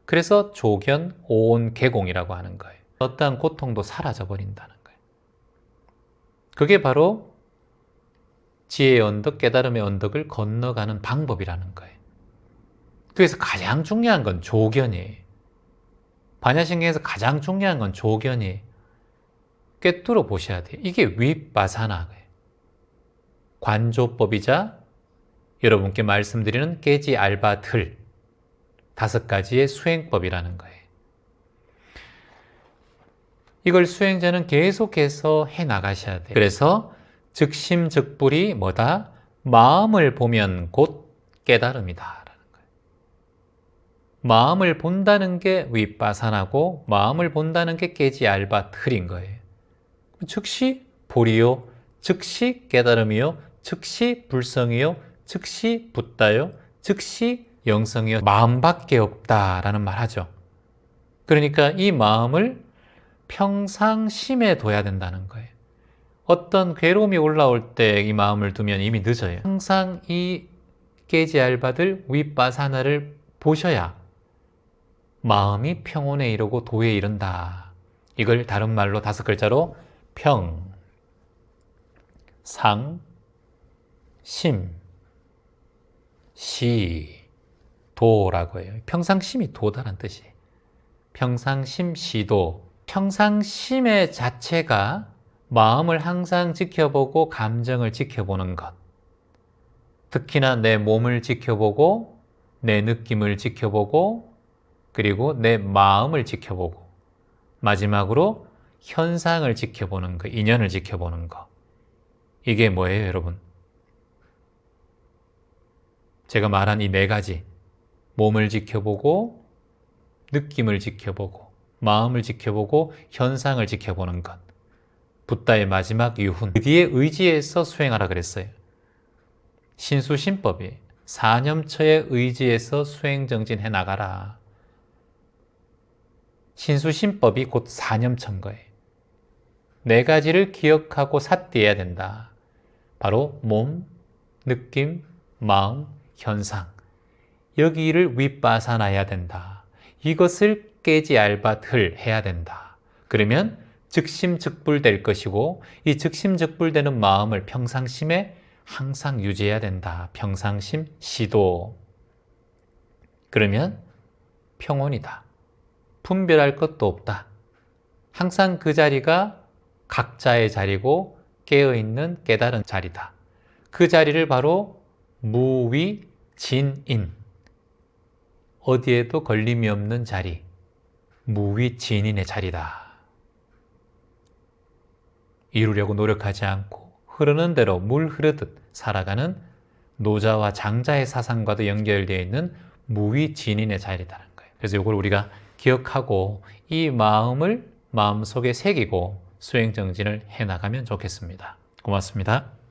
그래서 조견, 오온개공이라고 하는 거예요. 어떠한 고통도 사라져 버린다는 거예요. 그게 바로 지혜의 언덕, 깨달음의 언덕을 건너가는 방법이라는 거예요. 그래서 가장 중요한 건 조견이에요. 반야신경에서 가장 중요한 건 조견이에요. 꿰뚫어 보셔야 돼요. 이게 윗바사나예요. 관조법이자 여러분께 말씀드리는 깨지 알바틀 5가지의 수행법이라는 거예요. 이걸 수행자는 계속해서 해나가셔야 돼요. 그래서 즉심즉불이 뭐다? 마음을 보면 곧 깨달음이다. 마음을 본다는 게 윗바사나고 마음을 본다는 게 깨지 알바틀인 거예요. 즉시 불이요, 즉시 깨달음이요, 즉시 불성이요, 즉시 붓다요, 즉시 영성이요. 마음밖에 없다라는 말 하죠. 그러니까 이 마음을 평상심에 둬야 된다는 거예요. 어떤 괴로움이 올라올 때 이 마음을 두면 이미 늦어요. 항상 이 깨지 알바들 윗바사나를 보셔야 마음이 평온에 이르고 도에 이른다. 이걸 다른 말로 5글자로 평, 상, 심, 시, 도라고 해요. 평상심이 도다라는 뜻이에요. 평상심, 시도. 평상심의 자체가 마음을 항상 지켜보고 감정을 지켜보는 것. 특히나 내 몸을 지켜보고 내 느낌을 지켜보고 그리고 내 마음을 지켜보고 마지막으로 현상을 지켜보는 거, 인연을 지켜보는 거. 이게 뭐예요, 여러분? 제가 말한 이 4가지. 몸을 지켜보고 느낌을 지켜보고 마음을 지켜보고 현상을 지켜보는 것. 붓다의 마지막 유훈. 그 뒤에 의지에서 수행하라 그랬어요. 신수신법이 사념처의 의지에서 수행정진해 나가라. 신수신법이 곧 사념처인 거예요. 네 가지를 기억하고 삿대해야 된다. 바로 몸, 느낌, 마음, 현상. 여기를 윗바사나야 된다. 이것을 깨지 알바틀 해야 된다. 그러면 즉심즉불될 것이고 이 즉심즉불되는 마음을 평상심에 항상 유지해야 된다. 평상심 시도. 그러면 평온이다. 분별할 것도 없다. 항상 그 자리가 각자의 자리고 깨어있는 깨달은 자리다. 그 자리를 바로 무위진인, 어디에도 걸림이 없는 자리, 무위진인의 자리다. 이루려고 노력하지 않고 흐르는 대로 물 흐르듯 살아가는 노자와 장자의 사상과도 연결되어 있는 무위진인의 자리라는 거예요. 그래서 이걸 우리가 기억하고 이 마음을 마음속에 새기고 수행정진을 해나가면 좋겠습니다. 고맙습니다.